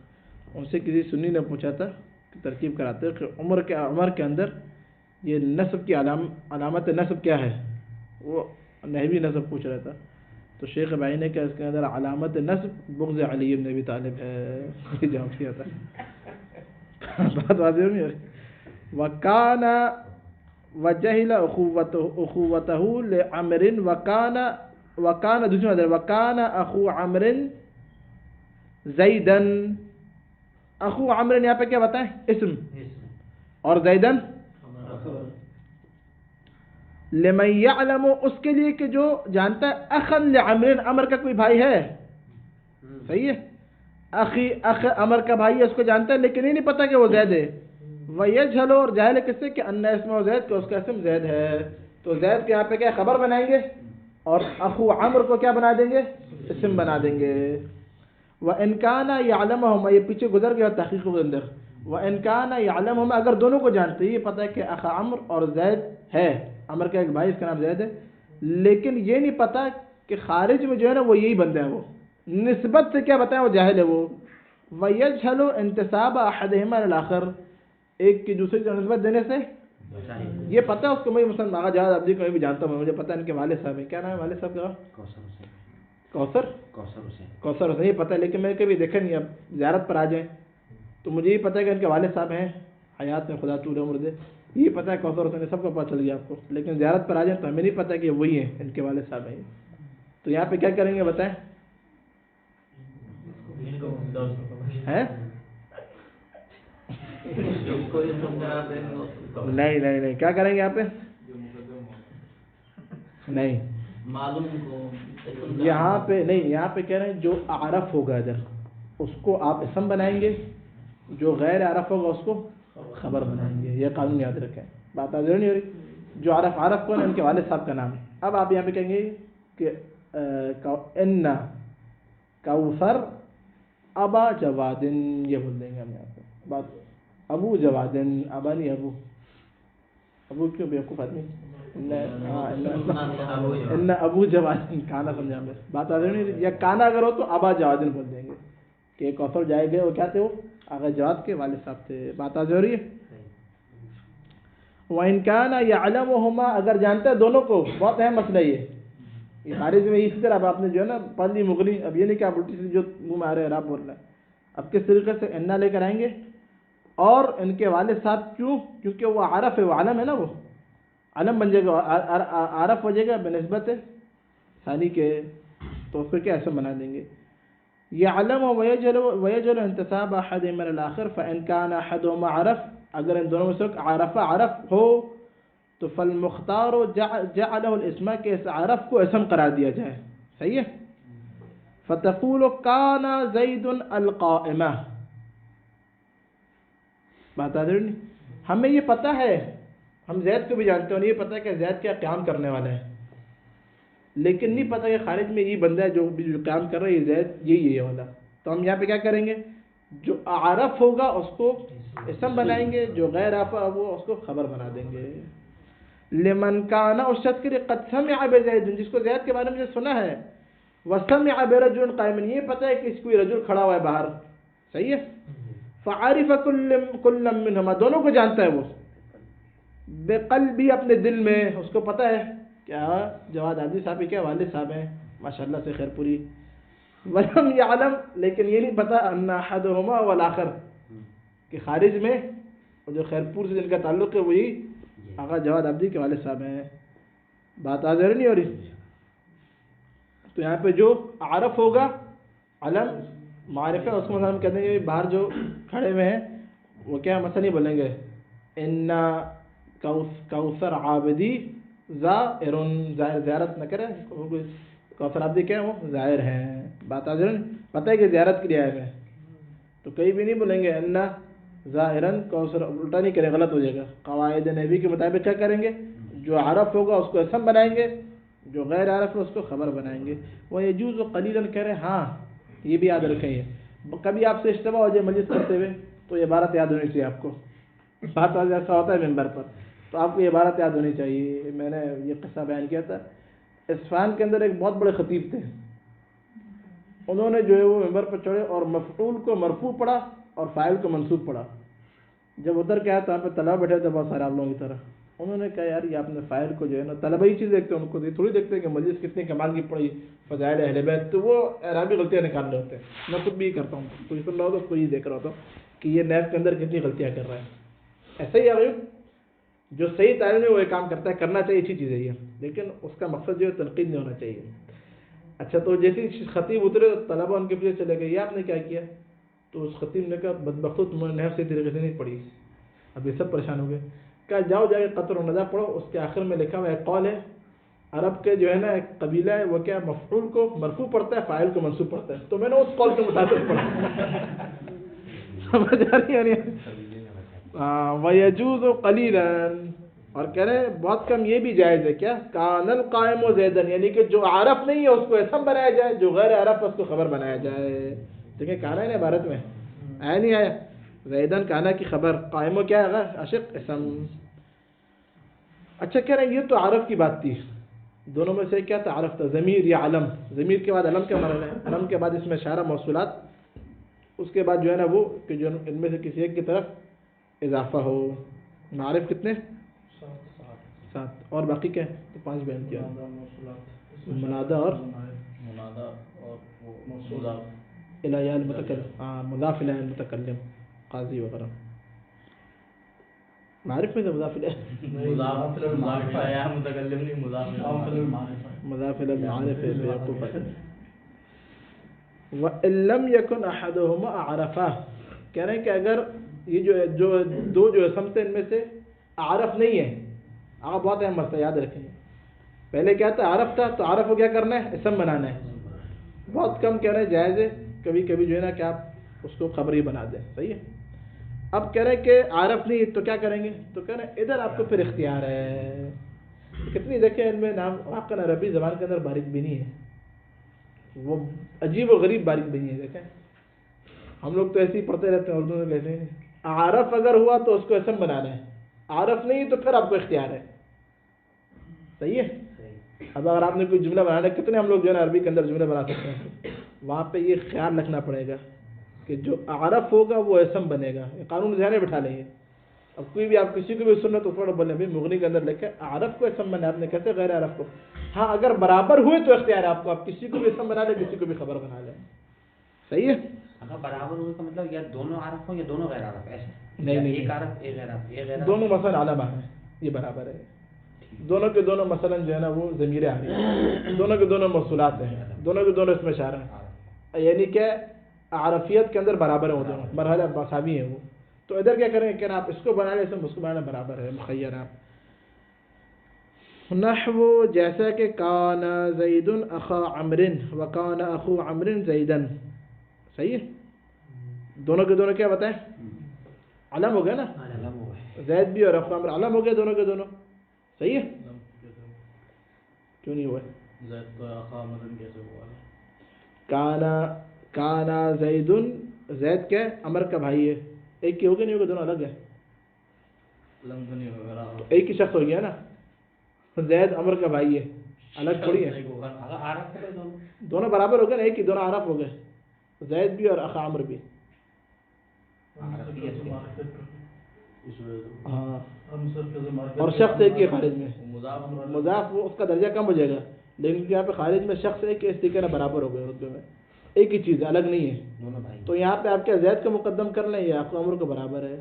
S1: ان سے کسی سنی نے پوچھا تھا کہ ترکیب کراتے کہ عمر کے اندر یہ نسب کی علامت نسب کیا ہے؟ وہ نحوی نسب پوچھ رہا تھا، تو شیخ بھائی نے کہا اس کے اندر علامت نسب بغض علی بن ابی طالب ہے، یہ جواب کیا تھا۔ بات واضح نہیں ہے؟ وکان وجہل اخوتہ لعمر، وکان دوسری مدر، وکان اخو عمر زیدن، اخو عمر یہاں پہ کیا بتائیں؟ اسم، اور زیدن لمن یعلم اس کے لیے کہ جو جانتا ہے اخن لعمر عمر کا کوئی بھائی ہے. صحیح ہے, اخ عمر کا بھائی ہے, اس کو جانتا ہے لیکن یہ نہیں پتا کہ وہ زید ہے. ویجھل اور جاہل کس سے کہ ان اسمہ زید کہ اس کا اسم زید ہے. تو زید کے یہاں پہ کیا خبر بنائیں گے اور اخو عمر کو کیا بنا دیں گے, اسم بنا دیں گے. وَإِنْ كَانَ يَعْلَمُهُمَا یہ پیچھے گزر گیا تحقیق کے اندر. وَإِنْ كَانَ يَعْلَمُهُمَا اگر دونوں کو جانتے ہیں, یہ پتہ ہے کہ اخ عمر اور زید ہے, عمر کا ایک بھائی اس کا نام زید ہے, لیکن یہ نہیں پتا کہ خارج میں جو ہے نا وہ یہی بندہ ہے, وہ نسبت سے کیا بتائیں وہ جاہل ہے وہ. وَيَجْهَلُ انتساب أَحَدِهِمَا لِلْآخَرِ ایک کی دوسرے کو نسبت دینے سے یہ پتہ ہے اس کو. میں مثلا آغا جہاز عبدی کو بھی جانتا ہوں, مجھے پتہ ہے ان کے والد صاحب ہیں, کیا نام ہے والد صاحب کا؟ کوثر حسین. یہ پتہ ہے لیکن میں نے کبھی دیکھا نہیں. اب زیارت پر آ جائیں تو مجھے یہ پتہ ہے کہ ان کے والد صاحب ہیں حیات میں, خدا طول عمر دے, یہ پتہ ہے کوثر حسین سب کو پتہ چل گیا آپ کو. لیکن زیارت پر آ جائیں تو ہمیں نہیں پتہ کہ وہی ہیں ان کے والد صاحب ہیں. تو یہاں پہ کیا کریں گے بتائیں؟ نہیں کیا کریں گے یہاں پہ؟ نہیں یہاں پہ نہیں, یہاں پہ کہہ رہے ہیں جو عارف ہوگا ادھر اس کو آپ اسم بنائیں گے, جو غیر عارف ہوگا اس کو خبر بنائیں گے. یہ قانون یاد رکھیں, بات آ نہیں ہو رہی. جو عارف کون ہے, ان کے والد صاحب کا نام ہے. اب آپ یہاں پہ کہیں گے کہ ان کوثر ابا جوادن, یہ بول دیں گے ہم یہاں پہ. بات ابو جوادن, ابا نہیں ابو کیوں بیوقوف آدمی, ان ابو جوادن کانا سمجھا میں. بات آ رہی نہیں, یا کانا اگر ہو تو ابا جوادن بول دیں گے کہ کوثر جائے گئے, وہ کیا تھے, وہ آغا جواد کے والد صاحب تھے. بات آ رہی ہے. وَإِنْ كَانَ يَعْلَمُهُمَا اگر جانتا ہے دونوں کو, بہت اہم مسئلہ یہ خارج میں اسی طرح. اب آپ نے جو ہے نا پڑھ لی مغنی, اب یہ نہیں کہ آپ الٹی سے جو منہ میں آ رہے ہیں آپ بول رہے ہیں. اب کس طریقے سے انا لے کر آئیں گے, اور ان کے والد صاحب کیوں, کیونکہ وہ عارف ہے, وہ عالم ہے نا, وہ علم بن جائے گا, عارف ہو جائے گا بنسبت ثانی کے, تو اس کو کیا ایسا بنا دیں گے. یعلم ویجل انتساب احدهما للآخر فإن كان احدهما عرف اگر ان دونوں میں سے عرف ہو تو فالمختار جعله الاسم کہ اس عرف کو اسم قرار دیا جائے. صحیح ہے. فتقول كان زید القائمہ. بات آ رہی نہیں, ہمیں یہ پتہ ہے, ہم زید کو بھی جانتے ہیں, یہ پتہ ہے کہ زید کیا قیام کرنے والا ہے, لیکن نہیں پتہ کہ خارج میں یہ بندہ ہے جو قیام کر رہا ہے, یہ زید یہی ہے والا. تو ہم یہاں پہ کیا کریں گے, جو عارف ہوگا اس کو اسم بنائیں گے, جو غیر عارف وہ اس کو خبر بنا دیں گے. لمن کان اس شخص کے لیے قد سمع بزید, جس کو زید کے بارے میں سنا ہے, وسمع برجل قائم, یہ پتہ ہے کہ اس کوئی رجل کھڑا ہوا ہے باہر. صحیح ہے. فعارف کل منہما دونوں کو جانتا ہے وہ, بقلبی اپنے دل میں, اس کو پتہ ہے کیا جواد عادی صاحب کیا والد صاحب ہیں ماشاءاللہ سے خیر پوری. ولم یعلم لیکن یہ نہیں پتہ ان احدهما والآخر کہ خارج میں جو خیر پور سے جن کا تعلق ہے وہی آقا جواد عبدی کے والد صاحب ہیں. بات آ ظاہر نہیں ہو رہی. تو یہاں پہ جو عارف ہوگا علم معرفہ, اس کو ہم کہتے ہیں باہر جو کھڑے ہوئے ہیں وہ کیا مسئلہ نہیں بولیں گے, ان کوثر عابدی زائرن, زیارت نہ کرے, کوثر عابدی کیا ہے, وہ زائر ہیں. بات آ ظاہر پتہ ہے کہ زیارت کے لیے آئے ہیں, تو کہیں بھی نہیں بولیں گے ان ظاہراً کوثر, الٹا نہیں کریں, غلط ہو جائے گا. قواعد نبی کے مطابق کیا کریں گے, جو عرف ہوگا اس کو اسم بنائیں گے, جو غیر عرف ہے اس کو خبر بنائیں گے. وہ یجوز قلیلاً کہہ رہے ہیں. ہاں یہ بھی یاد رکھیں, یہ کبھی آپ سے اجتماع ہو جائے مجلس کرتے ہوئے تو یہ عبارت یاد ہونی چاہیے آپ کو. بات ایسا ہوتا ہے ممبر پر, تو آپ کو یہ عبارت یاد ہونی چاہیے. میں نے یہ قصہ بیان کیا تھا, اصفہان کے اندر ایک بہت بڑے خطیب تھے, انہوں نے جو ہے وہ ممبر پر چڑھے اور مفعول کو مرفوع پڑھا اور فاعل کو منصوب پڑھا. جب ادھر کیا تو وہاں پہ طلبہ بیٹھے تھے بہت سارے آپ لوگوں کی طرح. انہوں نے کہا یار یہ آپ نے فاعل کو جو ہے نا, طلبہ ہی چیز دیکھتے ہیں, ان کو یہ تھوڑی دیکھتے ہیں کہ مجلس کتنی کمال کی پڑھی, فضائل اہل بیت, تو وہ اعرابی غلطیاں نکال رہے ہوتے ہیں. میں خود بھی کرتا ہوں, کوئی سن رہا ہوتا اس کو یہ دیکھ رہا ہوتا کہ یہ نیب کے اندر کتنی غلطیاں کر رہا ہے. ایسا ہی ہے جو صحیح تعلیم ہے وہ یہ کام کرتا ہے, کرنا چاہیے, اچھی چیز ہے یہ, لیکن اس کا مقصد جو ہے تنقید نہیں ہونا چاہیے. اچھا تو جیسے خطیب اترے طلبہ ان کے پیچھے چلے گئے, یہ آپ نے کیا کیا, تو اس خطیب نے کہا بدبختو تمہارے نیب صحیح طریقے سے نہیں پڑھی. اب یہ سب پریشان ہو گئے, کہا جاؤ جا کے قطر الندیٰ پڑھو، اس کے آخر میں لکھا ہوا ایک قول ہے، عرب کے جو ہے نا ایک قبیلہ ہے وہ کیا مفعول کو مرفوع پڑھتا ہے، فاعل کو منصوب پڑھتا ہے، تو میں نے اس قول کے مطابق پڑھا. سمجھ آ رہی ہے وَيَجُوزُ قَلِيلًا، اور کہہ رہے ہیں بہت کم یہ بھی جائز ہے کیا کان القائم زیدن، یعنی کہ جو عارف نہیں ہے اس کو اسم بنایا جائے، جو غیر عارف ہے اس کو خبر بنایا جائے. دیکھیں کانا ہے نا عبارت میں آیا نہیں آیا، زیدن کانا کی خبر، قائم کیا ہے عاشق اسم. اچھا کہہ رہے ہیں یہ تو عارف کی بات تھی، دونوں میں سے کیا تھا عارف تھا، ضمیر یا علم. ضمیر کے بعد علم کا معنی ہے، علم کے بعد اس میں اشارہ موصولات، اس کے بعد جو ہے نا وہ کہ جو ان میں سے کسی ایک کی طرف اضافہ ہو. معارف کتنے؟ 7. اور باقی کیا ہے؟ تو 5 بیان کیا، منادا اور الیہ المتکلم، مضاف الیہ المتکلم، قاضی وغیرہ. معارف میں سے مضاف الیہ، مضاف الیہ المعارف ہے بیوقوف ہے. وَإِن لَّمْ يَكُنْ أَحَدُهُمَا أَعْرَفَهُ، کہہ رہے ہیں کہ اگر یہ جو دو جو اسم تھے ان میں سے عارف نہیں ہے، آپ بہت اہم مسئلہ یاد رکھیں. پہلے کیا تھا عارف تھا، تو عارف کو کیا کرنا ہے اسم بنانا ہے. بہت کم کہہ رہے ہیں جائز ہے، کبھی کبھی جو ہے نا کہ آپ اس کو خبری بنا دیں، صحیح ہے. اب کہہ رہے ہیں کہ عارف نہیں تو کیا کریں گے، تو کہہ رہے ہیں ادھر آپ کو پھر اختیار ہے. کتنی دیکھیں ان میں نام واقعا عربی زبان کے اندر باریک بینی ہے، وہ عجیب و غریب باریک بینی ہے. دیکھیں ہم لوگ تو ایسے ہی پڑھتے رہتے ہیں، اردو میں کہتے ہیں عارف اگر ہوا تو اس کو اسم بنانا ہے، عارف نہیں تو پھر آپ کو اختیار ہے. صحیح ہے. اب اگر آپ نے کوئی جملہ بنانا ہے، کتنے ہم لوگ جو ہے نا عربی کے اندر جملے بنا سکتے ہیں، وہاں پہ یہ خیال رکھنا پڑے گا کہ جو عارف ہوگا وہ اسم بنے گا. یہ قانون ذہن میں بٹھا لیں گے. اب کوئی بھی آپ کسی کو بھی سننا تو تھوڑا بولیں بھائی مغنی کے اندر لکھے عارف کو اسم بنا، آپ نے کہتے غیر عارف کو. ہاں اگر برابر ہوئے تو اختیار ہے آپ کو، آپ کسی کو بھی اسم بنا لیں، کسی کو بھی خبر بنا لیں. صحیح ہے.
S3: اگر برابر ہوئے کا مطلب یا دونوں عارف ہوں یا دونوں غیر عارف، ایسے
S1: نہیں
S3: ایک عارف ایک غیر عارف، ایک غیر عارف
S1: دونوں مثلا علامہ ہیں، یہ برابر ہے. دونوں کے دونوں مثلا جو ہے نا وہ ضمیر آ رہی ہے، دونوں کے دونوں موصولات ہیں، دونوں کے دونوں اس میں اشارہ ہیں، یعنی کہ عارفیت کے اندر برابر ہیں، وہ دونوں مرحلہ مساوی ہیں وہ. تو ادھر کیا کریں کہ آپ اس کو بنا لیں، اس کو بنانا برابر ہے، مخیر آپ. نحو جیسا کہ کان زید اخا عمر وکان اخو عمر زیدن. صحیح ہے. دونوں کے دونوں کیا بتائیں علم ہو گیا نا، زید بھی اور اخو عمر علم ہو گیا دونوں کے دونوں. صحیح ہے. کیوں نہیں ہوا کانا زید، زید کیا ہے عمر کا بھائی ہے، ایک ہی ہو گیا نہیں ہوگا، دونوں الگ ہے، ایک ہی شخص ہو گیا نا. زید عمر کا بھائی ہے، الگ تھوڑی ہے، دونوں برابر ہو گئے نا، ایک ہی دونوں عارف ہو گئے، زید بھی اور اخا عمر بھی. ہاں اور شخص ایک ہی خارج میں مضاف، وہ اس کا درجہ کم ہو جائے گا، لیکن یہاں پہ خارج میں شخص ایک اس طریقے سے برابر ہو گئے اردو میں، ایک ہی چیز الگ نہیں ہے. تو یہاں پہ آپ کیا زید کو مقدم کر لیں یا اخو عمر کو برابر ہے.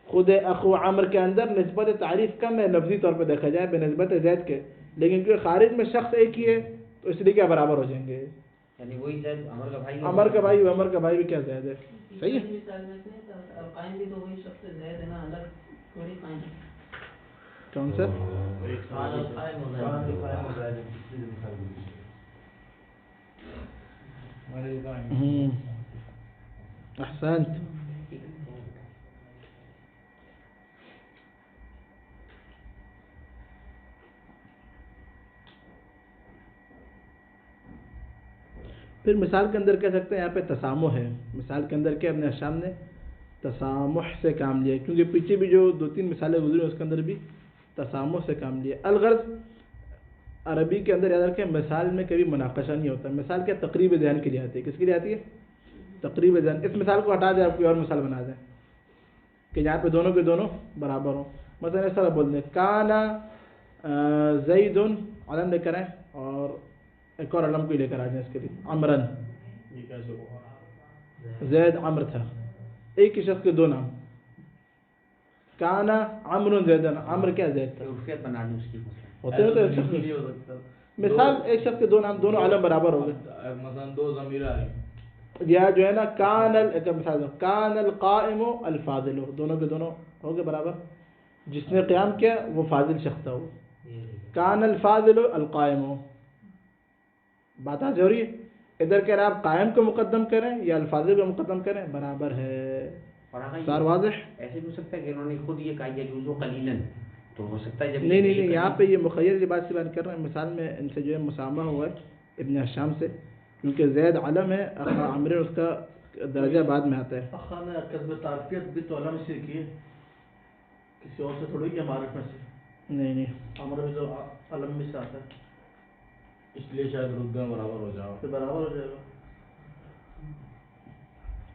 S1: خود اخو عمر کے اندر نسبت تعریف کم ہے لفظی طور پہ دیکھا جائے بہ نسبت زید کے، لیکن کیونکہ خارج میں شخص ایک ہی ہے تو اس لیے کیا برابر ہو جائیں گے.
S3: یعنی وہی زید عمر کا بھائی،
S1: عمر کا بھائی، عمر کا بھائی بھی کیا زید ہے. صحیح ہے. کون سا احسنت. پھر مثال کے اندر کہہ سکتے ہیں یہاں پہ تسامح ہے. مثال کے اندر کیا اپنے شام نے تسامح سے کام لیا، کیونکہ پیچھے بھی جو 2-3 مثالیں گزری ہیں اس کے اندر بھی تسامح سے کام لیا. الغرض عربی کے اندر یاد رکھیں مثال میں کبھی مناقشہ نہیں ہوتا. مثال کیا تقریب ذہن کے لیے آتی ہے. کس کے لیے آتی ہے؟ تقریب ذہن. اس مثال کو ہٹا دیں، آپ کوئی اور مثال بنا دیں کہ جہاں پہ دونوں کے دونوں برابر ہوں. مثلا ایسا بول دیں کانا زید علم لے کر آئیں اور ایک اور علم کو لے کر آ جائیں اس کے لیے عمرن. زید عمر تھا، ایک ہی شخص کے دو نام. کانا عمر زیدن، عمر کیا زید تھا. ہوتے مثال ایک شخص کے دو نام، دونوں علم برابر ہو گئے.
S5: مثلا 2 ضمیر آ رہی
S1: یا جو ہے نا کان مثال کان القائم الفاضل، دونوں کے دونوں ہو گئے برابر. جس نے قیام کیا وہ فاضل شخص تھا وہ. کان الفاضل القائم. بات آ ہو رہی ہے. ادھر کہہ رہے آپ قائم کو مقدم کریں یا الفاضل کو مقدم کریں برابر ہے.
S3: اور آقا
S1: سار واضح؟
S3: ایسے بھی ہو سکتا ہے کہ انہوں نے خود یہ کہا یجوز قلیلاً، تو ہو سکتا ہے جب
S1: نہیں یہاں پہ یہ مخیر کی بات سے بیان کر رہے ہیں. مثال میں ان سے جو ہے مسامہ ہوا ہے ابن حشام سے، کیونکہ زید علم ہے، اخا عمر اس کا درجہ بعد میں آتا ہے.
S5: اخا نے قصب تعارفیت بھی تو علم سے کی ہے، کسی اور سے تھوڑی کہ معرف میں سے.
S1: نہیں
S5: عمر بھی تو علم میں سے آتا ہے،
S6: اس لیے شاید رتبہ برابر ہو جاؤ.
S5: تو برابر ہو جائے گا.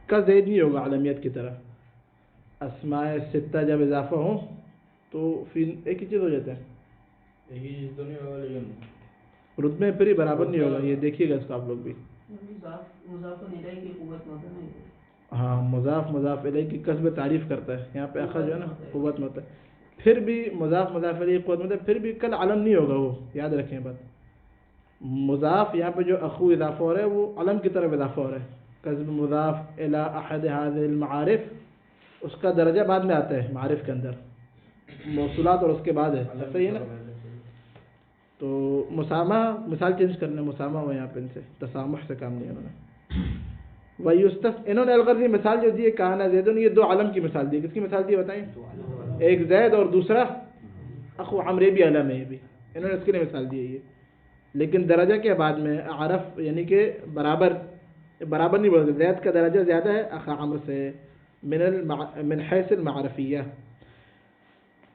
S1: کا زید نہیں ہوگا علمیت کی طرح. اسماء ستہ جب اضافہ ہوں تو پھر ایک ہی چیز ہو جاتا ہے.
S6: ایک ہی چیز تو نہیں ہوگا لیکن
S1: رتبے میں پھر ہی برابر نہیں ہوگا. یہ دیکھیے گا اس کا آپ لوگ بھی. ہاں مضاف الیہ کی قصب تعریف کرتا ہے. یہاں پہ اخذ جو ہے نا قوت میں ہوتا ہے. پھر بھی مضاف الیہ قوت میں ہوتا ہے، پھر بھی کل علم نہیں ہوگا وہ. یاد رکھیں بات. مضاف یہاں پہ جو اخو اضافہ ہو رہا ہے وہ علم کی طرف اضافہ ہو رہا ہے. قصب مضاف الی احد هذه المعارف، اس کا درجہ بعد میں آتا ہے معارف کے اندر. موصولات اور اس کے بعد ہے. صحیح ہے نا؟ تو مسامہ مثال چینج کرنے مسامہ ہوا یہاں پہ ان سے تسامح سے کام نہیں انہوں نے. انہوں نے الغرضی مثال جو دی کہانا زیدن، یہ دو علم کی مثال دی. کس کی مثال دی بتائیں؟ ایک زید اور دوسرا اخو عمرو بھی علم ہے. یہ بھی انہوں نے اس کے لیے مثال دی ہے یہ. لیکن درجہ کے بعد میں عرف یعنی کہ برابر نہیں بولتے. زید کا درجہ زیادہ ہے اخا عمرو سے من حیث المعرفیہ.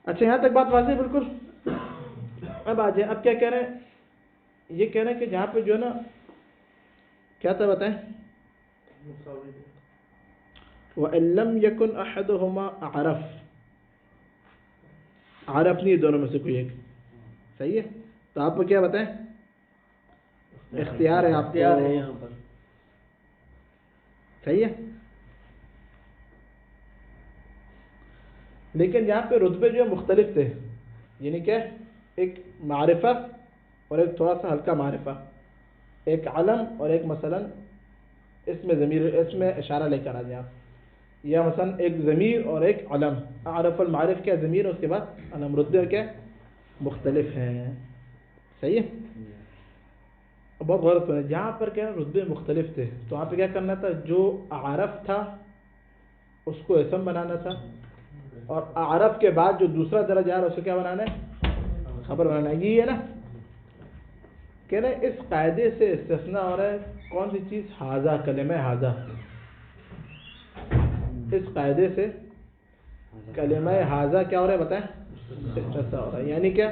S1: اچھا یہاں تک بات واضح بالکل. اب آ جائیں. اب کیا کہہ رہے ہیں؟ یہ کہہ رہے ہیں کہ جہاں پہ جو ہے نا کیا تھا بتائیں؟ وَإِن لَمْ يَكُنْ أَحَدُهُمَا أَعْرَفَ. عرف نہیں دونوں میں سے کوئی ایک. صحیح ہے. تو آپ کو کیا بتائیں؟ اختیار ہے آپ کو.
S4: یہاں پر
S1: صحیح ہے. لیکن یہاں پہ رتبے جو مختلف تھے. یعنی کہ ایک معرفہ اور ایک تھوڑا سا ہلکا معرفہ. ایک علم اور ایک مثلا اس میں اشارہ لے کر آ جائیں آپ. یا مثلا ایک ضمیر اور ایک علم. عرف المعرف کیا ضمیر اور اس کے بعد علم. رتبے کیا مختلف ہیں. صحیح ہے. بہت غور کریں. جہاں پر کیا رتبے مختلف تھے تو وہاں پہ کیا کرنا تھا؟ جو عرف تھا اس کو اسم بنانا تھا، اور عرف کے بعد جو دوسرا درجہ آ رہا ہے اسے کیا بنانا ہے؟ خبر بنانا ہے. یہ ہے نا کہ نا اس قاعدے سے استثناء ہو رہا ہے کون سی چیز؟ ہاذا. کلمہ ہاذا. اس قاعدے سے کلمہ ہاذا کیا ہو رہا ہے بتائیں؟ استثناء ہو رہا ہے. یعنی کیا؟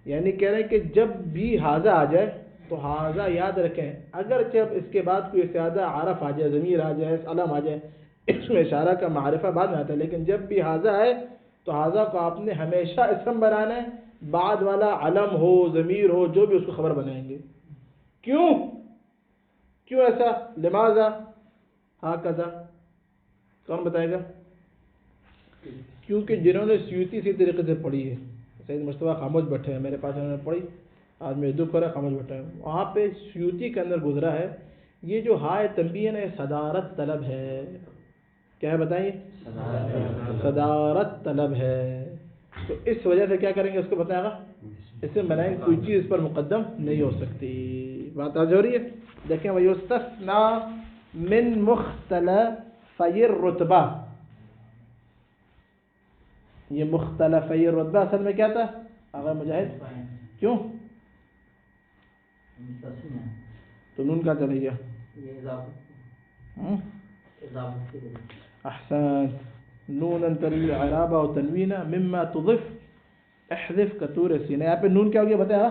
S1: یعنی کہہ رہے ہیں کہ جب بھی ہاذا آ جائے تو ہاذا یاد رکھیں. اگر جب اس کے بعد کوئی زیادہ عرف آ جائے، ضمیر آ جائے، علم آ جائے، اس میں اشارہ کا معرفہ بعد میں آتا ہے. لیکن جب بھی ہاذا آئے تو ہاذا کو آپ نے ہمیشہ اسم بنانا ہے. بعد والا علم ہو ضمیر ہو جو بھی اس کو خبر بنائیں گے. کیوں ایسا؟ لماذا ہاکذا؟ کون بتائے گا؟ کیونکہ جنہوں نے سیوطی اسی طریقے سے پڑھی ہے. سید مصطفیٰ خاموش بیٹھے ہیں میرے پاس، انہوں نے پڑھی. آج میں دکھ ہو رہا ہے خاموش بیٹھا ہے. وہاں پہ سیوطی کے اندر گزرا ہے یہ جو ہائے تنبیہ ہے صدارت طلب ہے. کیا ہے بتائیے؟ صدارت طلب ہے. تو اس وجہ سے کیا کریں گے؟ اس کو بتائے گا اس سے بنائیں گے. کوئی چیز اس پر مقدم نہیں ہو سکتی. بات آج ہو رہی ہے. دیکھیں وَيُسْتَثْنَى مِن مُخْتَلَفَيِ الرُّتْبَةِ. یہ مختلفی الرتبہ اصل میں کیا تھا آغا مجاہد؟ کیوں؟ تو نون کا چلے گیا. احسن. نون تنوین عرابہ و تنوینہ مما تضف احذف کتور سینہ. یہاں پہ نون کیا ہو گیا بتایا؟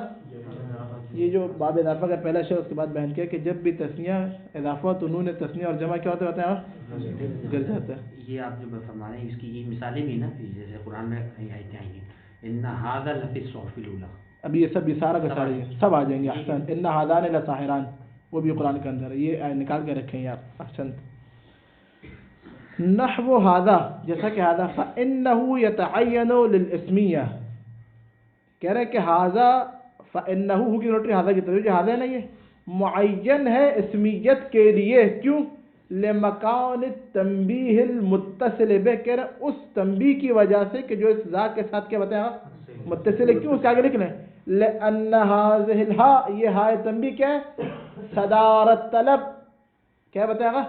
S1: یہ جو باب اضافہ کا پہلا شعر اس کے بعد بیان کیا کہ جب بھی تثنیہ اضافہ تو نون تثنیہ اور جمع کیا ہوتا ہے بتایا؟ گر جاتا ہے.
S3: یہ آپ جو فرما رہے ہیں اس کی یہ مثالیں بھی نا، جیسے قرآن میں آیتیں آئی ہیں ان ھذا لفی الصحف الاولی.
S1: اب یہ سب سارا کا سارا سب آ جائیں گے. احسن. ان ھذان لساحران وہ بھی قرآن کے اندر ہے. یہ نکال کے رکھیں گے آپ. احسن. نحو ھذا جیسا کہ ھذا فانه يتعين للاسمیہ. کہہ رہے کہ ھذا فانه ہو کی نوٹری ھذا کی طرف جو ھذا نہیں ہے معین ہے اسمیت کے لیے. کیوں؟ لمکان التنبیہ المتصل بہ، کہہ رہے اس تنبیہ کی وجہ سے کہ جو اس ذا کے ساتھ کیا بتایا متصل ہے. کیوں؟ اس کے آگے لکھ لیں لأن هذه الهاء، یہ ہائے تنبیہ کیا ہے؟ صدارت طلب. کیا بتایا گا؟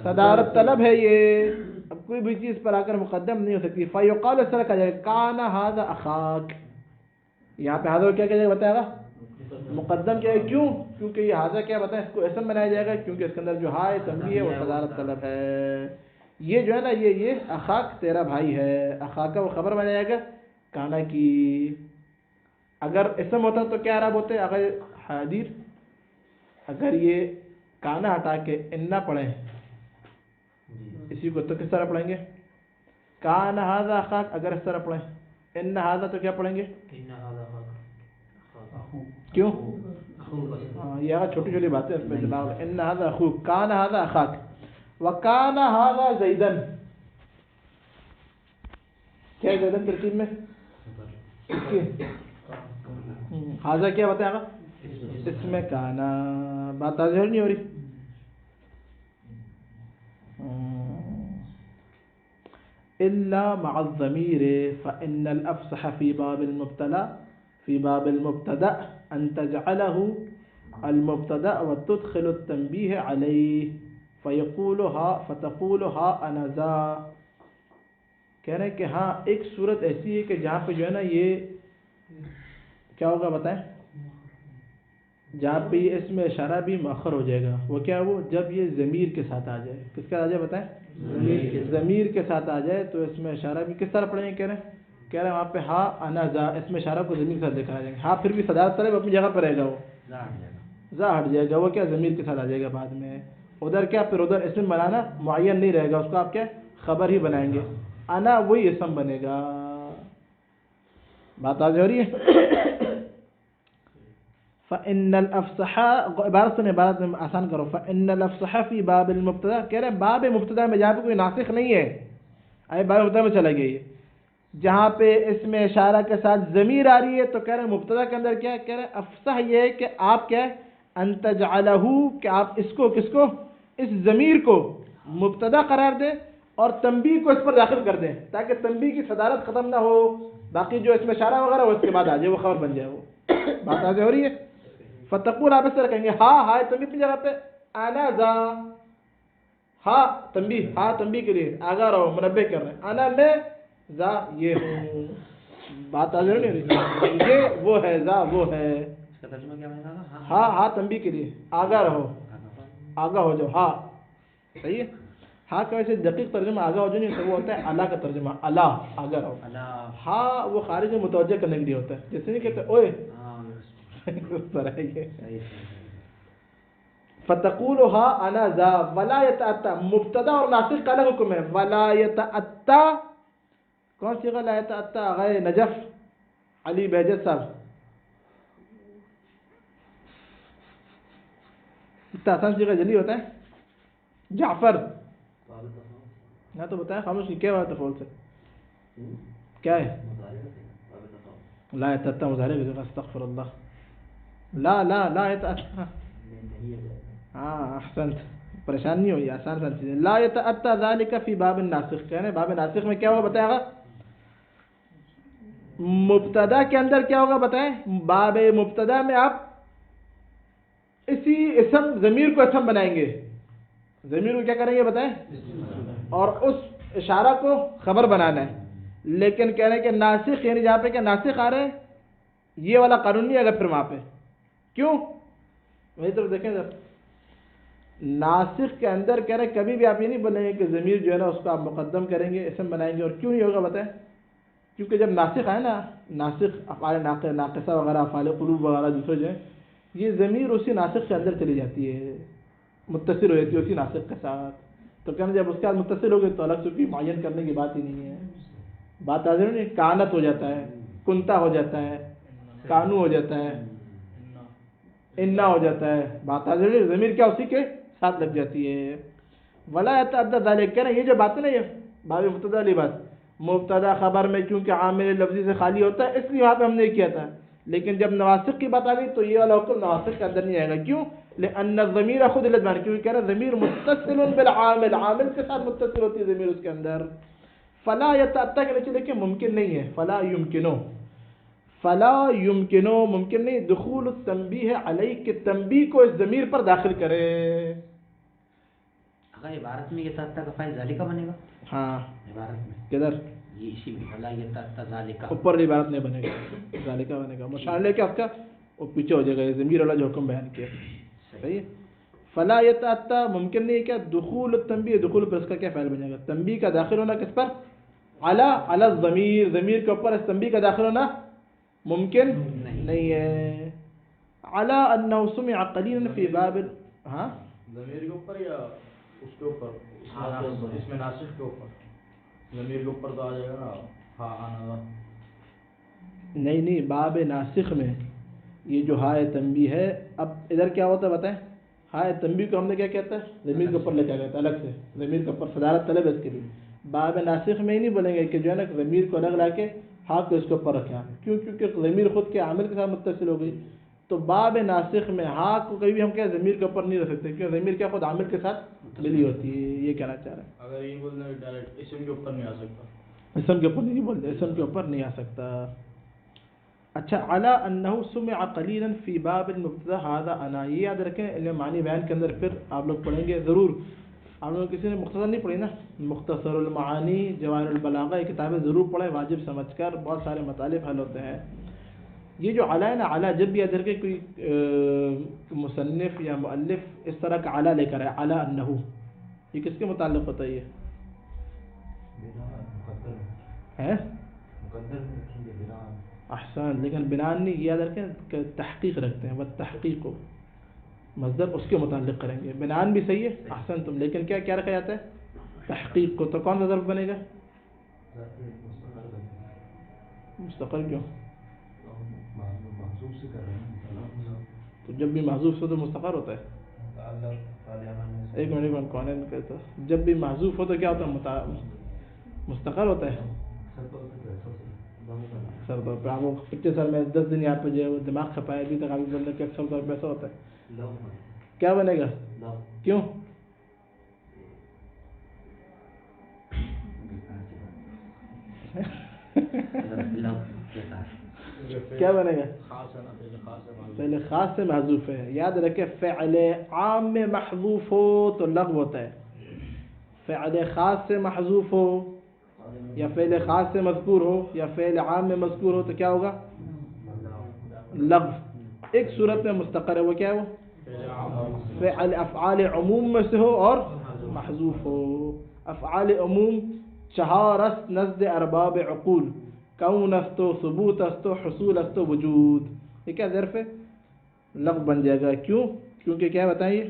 S1: صدارت طلب ہے یہ. اب کوئی بھی چیز پر آ کر مقدم نہیں ہو سکتی. فیقال، اس طرح کہا جائے کان ھذا اخاک. یہاں پہ حاضر کیا کہا جائے بتایا گا؟ مقدم کیا ہے. کیوں؟ کیونکہ یہ حاضر کیا بتائیں اس کو اسم بنایا جائے گا، کیونکہ اس کے اندر جو ہائے تنبیہ ہے وہ صدارت طلب ہے. یہ جو ہے نا یہ اخاک تیرا بھائی ہے. اخاک کا وہ خبر بنایا جائے گا کانا کی. اگر اسم ہوتا تو کیا عرب ہوتے؟ اگر حاضر، اگر یہ کانا ہٹا کے انا پڑھیں اسی کو تو کس طرح پڑھیں گے؟ کان ھذا اخاک. اگر اس طرح پڑھیں ان ھذا تو کیا پڑھیں گے؟ کیوں؟ ہاں یہ چھوٹی چھوٹی باتیں اس میں دماغ. ان ھذا اخوک، کان ھذا اخاک، وکان ھذا زیدن. کیا ہے زیدن ترکیب میں؟ ھذا کیا بتایا گا؟ اس میں کانا. بات ظاہر نہیں ہو رہی؟ الا مع الضمیر فان الافصح في باب المبتدا ان تجعله المبتدا وتدخل التنبيه عليه فتقولها انا ذا. کہہ رہے ہیں کہ ہاں ایک صورت ایسی ہے کہ جہاں پہ جو ہے نا یہ کیا ہوگا بتائیں، جہاں پہ یہ اس میں اشارہ بھی مؤخر ہو جائے گا. وہ کیا وہ جب یہ ضمیر کے ساتھ آ جائے. کس کے ساتھ آ جائے بتائیں؟ ضمیر کے ساتھ آ جائے تو اس میں اشارہ بھی کس طرح پڑھیں گے؟ کہہ رہے ہیں وہاں پہ ہا انا ذا، اس میں اشارہ کو ضمیر کے ساتھ دکھایا جائے گا. ہاں پھر بھی صدارت طلب اپنی جگہ پر رہے گا. وہ ذا ہٹ جائے گا. وہ کیا ضمیر کے ساتھ آ جائے گا بعد میں. ادھر کیا پھر ادھر اسم بنانا معین نہیں رہے گا، اس کو آپ کیا خبر ہی بنائیں گے. انا وہی اسم بنے گا. بات آج ہو رہی ہے؟ فإن الافصح، عبارت سنیں، عبارت میں آسان کرو. فإن الافصح فی باب المبتدا، کہہ رہے ہیں باب مبتدا میں جہاں پہ کوئی ناسخ نہیں ہے. آئے باب مبتدا میں چلا گیا. جہاں پہ اس میں اشارہ کے ساتھ ضمیر آ رہی ہے تو کہہ رہے ہیں مبتدا کے اندر کیا ہے؟ کہہ رہے ہیں افصح یہ ہے کہ آپ کیا ہے ان تجعلہ، کہ آپ اس کو کس کو؟ اس ضمیر کو مبتدا قرار دیں اور تنبیہ کو اس پر داخل کر دیں تاکہ تنبیہ کی صدارت ختم نہ ہو. باقی جو اس میں اشارہ وغیرہ وہ اس کے بعد آ جائے، وہ خبر بن جائے. وہ بات آگے ہو رہی ہے. فتقول، آپ اس طرح کہیں گے ہاں ہائے تنبیہ کی جگہ پہ انا ذا. ہاں تنبیہ، ہاں تنبیہ کے لیے آگاہ رہو، منبہ کر رہے ہیں. انا میں، ذا یہ ہوں. بات آگے نہیں ہو رہی؟ یہ وہ ہے، ذا وہ ہے.
S3: اس کا ترجمہ کیا بنے گا؟
S1: ہاں ہاں تنبیہ کے لیے آگاہ رہو، آگاہ ہو جاؤ. ہاں صحیح ہے. ہاں کا ویسے دقیق ترجمہ آگاہ ہو جو نہیں، وہ ہوتا ہے اللہ کا ترجمہ. اللہ آگاہ رہو. ہاں وہ خارج میں متوجہ کرنے کے لیے ہوتا ہے، جیسے نہیں کہتے اوئے اس طرح ہے. فتقول ہا انا ذا ولا یتأتی، مبتدا اور ناسخ کا الگ حکم ہے. ولا یتأتی کون سی غلط یتأتی؟ غیر نجف علی بہجت صاحب. اتنا آسان سی جلدی ہوتا ہے. جعفر نہ تو بتائیں خاموش کی کیا بات ہے فول سے کیا ہے؟ لا یتأتی مضارع بھی استغفر اللہ. لا یتأتی. ہاں احسنت، پریشان نہیں ہوئی، آسان چیز ہے. لا یتأتی ذلک فی باب الناسخ، کہنے باب ناسخ میں کیا ہوگا بتائے گا؟ مبتدا کے اندر کیا ہوگا بتائیں؟ باب مبتدا میں آپ اسی اسم ضمیر کو اسم بنائیں گے. ضمیر کو کیا کریں گے بتائیں؟ اور اس اشارہ کو خبر بنانا ہے. لیکن کہہ رہے ہیں کہ ناسخ، یعنی جہاں پہ کیا ناسخ آ رہے ہیں، یہ والا قانون نہیں آگا پھر وہاں پہ. کیوں؟ وہی طرف دیکھیں ذرا. ناسخ کے اندر کہہ رہے ہیں کبھی بھی آپ یہ نہیں بولیں گے کہ ضمیر جو ہے نا اس کو آپ مقدم کریں گے، اسم بنائیں گے. اور کیوں نہیں ہوگا بتائیں؟ کیونکہ جب ناسخ آئے نا، ناسخ افعال ناقصہ وغیرہ، افعال قلوب وغیرہ دوسرے جو ہیں، یہ ضمیر اسی ناسخ کے اندر چلی جاتی ہے، متصل ہو جاتی ہے اسی ناسخ کے ساتھ. تو کہنا جب اس کے ساتھ متصل ہو گئے تو الگ سے کوئی معین کرنے کی بات ہی نہیں ہے. بات آ جائے نہیں، کانت ہو جاتا ہے، کنتا ہو جاتا ہے، کانو ہو جاتا ہے، انا ہو جاتا ہے. بات آ جائے ضمیر کیا اسی کے ساتھ لگ جاتی ہے. ولا یتعدد ذلک، کہہ رہے ہیں یہ جو بات ہے نا، یہ باب مبتدا والی بات، مبتدا خبر میں کیونکہ عامل لفظی سے خالی ہوتا ہے اس لیے وہاں پہ ہم نے کیا تھا. لیکن جب نواسخ کی بات آ گئی تو یہ والا حکم نواسخ کے اندر نہیں آئے گا. کیوں؟ لأن الضمیر خود للضمیر، کیونکہ کہہ رہا ہے ضمیر متصل بالعامل، عامل کے ساتھ متصل ہوتی ہے ضمیر اس کے اندر. فلا یتأتی کے نیچے دیکھیں ممکن نہیں ہے، فلا یمکنو، فلا یمکنو ممکن نہیں دخول التنبیہ علیہ کہ تنبیہ کو اس ضمیر پر داخل کرے.
S3: اگر عبارت میں یہ تحت کا فائل ذالکہ بنے گا،
S1: ہاں
S3: عبارت میں
S1: کدھر
S3: یہ اسی میں فلا یہ تحت ذالکہ
S1: اوپر عبارت نہیں بنے گا، ذالکہ بنے گا مشار لے کے آپ کا وہ پیچھے ہو جائے گا، یہ ضمیر والا جو حکم بیان کیا صحیح ہے. فلا یتأتی ممکن نہیں ہے کیا دخول التنبیہ، دخول پر اس کا کیا فعل بنے گا؟ تنبیہ کا داخل ہونا کس پر؟ علی الضمیر، ضمیر کے اوپر اس تنبیہ کا داخل ہونا ممکن نہیں ہے. علی انہ سمع قلیلا فی باب ہاں
S6: ضمیر کے اوپر یا اس کے اوپر؟ اس میں ناسخ کے اوپر ضمیر کے اوپر تو آ جائے گا نا ہاں آنا.
S1: نہیں باب ناسخ میں یہ جو ہائے تنبیہ ہے، اب ادھر کیا ہوتا ہے بتائیں؟ ہائے تنبیہ کو ہم نے کیا کہتا ہے؟ ضمیر کے اوپر لے کے کہتا ہے الگ سے، ضمیر کے اوپر صدارت طلب ہے اس کے لیے. باب ناسخ میں ہی نہیں بولیں گے کہ جو ہے نا ضمیر کو الگ لا کے ہاں کو اس کے اوپر رکھا، کیوں؟ کیونکہ ضمیر خود کے عامل کے ساتھ متصل ہو گئی. تو باب ناسخ میں ہاں کو کبھی بھی ہم کیا ضمیر کے اوپر نہیں رکھ سکتے، کیونکہ ضمیر کیا خود عامل کے ساتھ ملی ہوتی ہے. یہ کہنا چاہ رہے ہیں.
S6: اگر یہ بولنا ہے ڈائریکٹ اسم کے اوپر نہیں آ سکتا،
S1: اسم کے اوپر نہیں بولتے، اسم کے اوپر نہیں آ سکتا. اچھا علی انہ سمع قلیلا فی باب المبتدا ھذا انا، یہ یاد رکھیں علم معنی بیان کے اندر پھر آپ لوگ پڑھیں گے ضرور. آپ لوگ کسی نے مختصر نہیں پڑھی نا، مختصر المعانی، جواہر البلاغہ، یہ کتابیں ضرور پڑھیں واجب سمجھ کر، بہت سارے مطالب حل ہوتے ہیں. یہ جو علی ہے نا، علی جب بھی یاد رکھیں کوئی مصنف یا مؤلف اس طرح کا علی لے کر ہے، علی انہ، یہ کس کے متعلق ہوتا ہے؟ یہ ہے احسان، لیکن بنان نہیں، یاد رکھیں کہ تحقیق رکھتے ہیں، وہ تحقیق کو مصدر اس کے متعلق کریں گے. بنان بھی صحیح ہے احسن تم، لیکن کیا رکھا جاتا ہے؟ تحقیق کو. تو کون سا ظرف بنے گا؟ مستقل کیوں؟ تو جب بھی محذوف ہو تو مستقر ہوتا ہے. ایک منٹ کون کہتا ہے جب بھی محذوف ہو تو کیا ہوتا ہے؟ مستقر ہوتا ہے. اکثر طور پہ آپ کو پچھلے سال میں 10 دن یہاں پہ جو ہے دماغ کھپایا، ابھی تک آپ بولنے کہ اکثر طور پہ ایسا ہوتا ہے. کیا بنے گا؟ کیوں؟ کیا بنے گا؟ پہلے خاص سے محذوف ہے. یاد رکھے فعل عام میں محذوف ہو تو لغو ہوتا ہے، فعل خاص سے محذوف ہو یا فعل خاص سے مذکور ہو یا فعل عام میں مذکور ہو تو کیا ہوگا؟ لغو. ایک صورت میں مستقر ہے، وہ کیا ہے؟ وہ فعل افعال عموم میں سے ہو اور محذوف ہو. افعال عموم 4 است نزد ارباب عقول، کون است و ثبوت است و حصول است و وجود. یہ کیا ظرف ہے؟ لغو بن جائے گا. کیوں؟ کیونکہ کیا بتائیے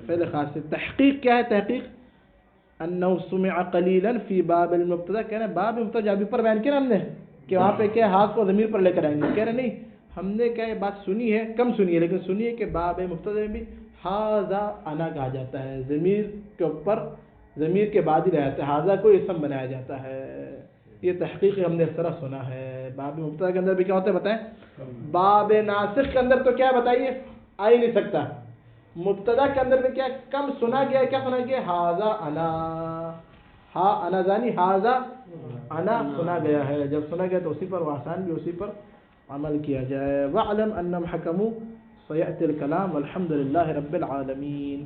S1: فعل خاص سے. تحقیق کیا ہے؟ تحقیق انہ سمع قلیلا فی باب المبتدا، کہنا باب مبتدا جابی پر بیان کیا ہم نے کہ وہاں پہ کیا ہاتھ کو ضمیر پر لے کر آئیں گے. کہہ رہے نہیں، ہم نے کیا یہ بات سنی ہے، کم سنی ہے لیکن سنی ہے کہ باب مبتدا میں بھی ھذا انا کہا جاتا ہے، ضمیر کے اوپر ضمیر کے بعد ہی رہتا ہے، ھذا کو اسم بنایا جاتا ہے. یہ تحقیق ہم نے اس طرح سنا ہے. باب مبتدا کے اندر بھی کیا ہوتا ہے بتائیں؟ باب ناسخ کے اندر تو کیا بتائیے آ ہی نہیں سکتا. مبتدا کے اندر بھی کیا کم سنا گیا، کیا سنا گیا؟ ھذا انا، ہا انا زانی، ھذا انا سنا گیا ہے. جب سنا گیا تو اسی پر، وہ آسان بھی اسی پر عمل کیا جائے. وَاعْلَمْ أَنَّمْ حَكَمُوا سَيَأْتِي الْكَلَامُ وَالْحَمْدُ لِلَّهِ رَبِّ الْعَالَمِينَ.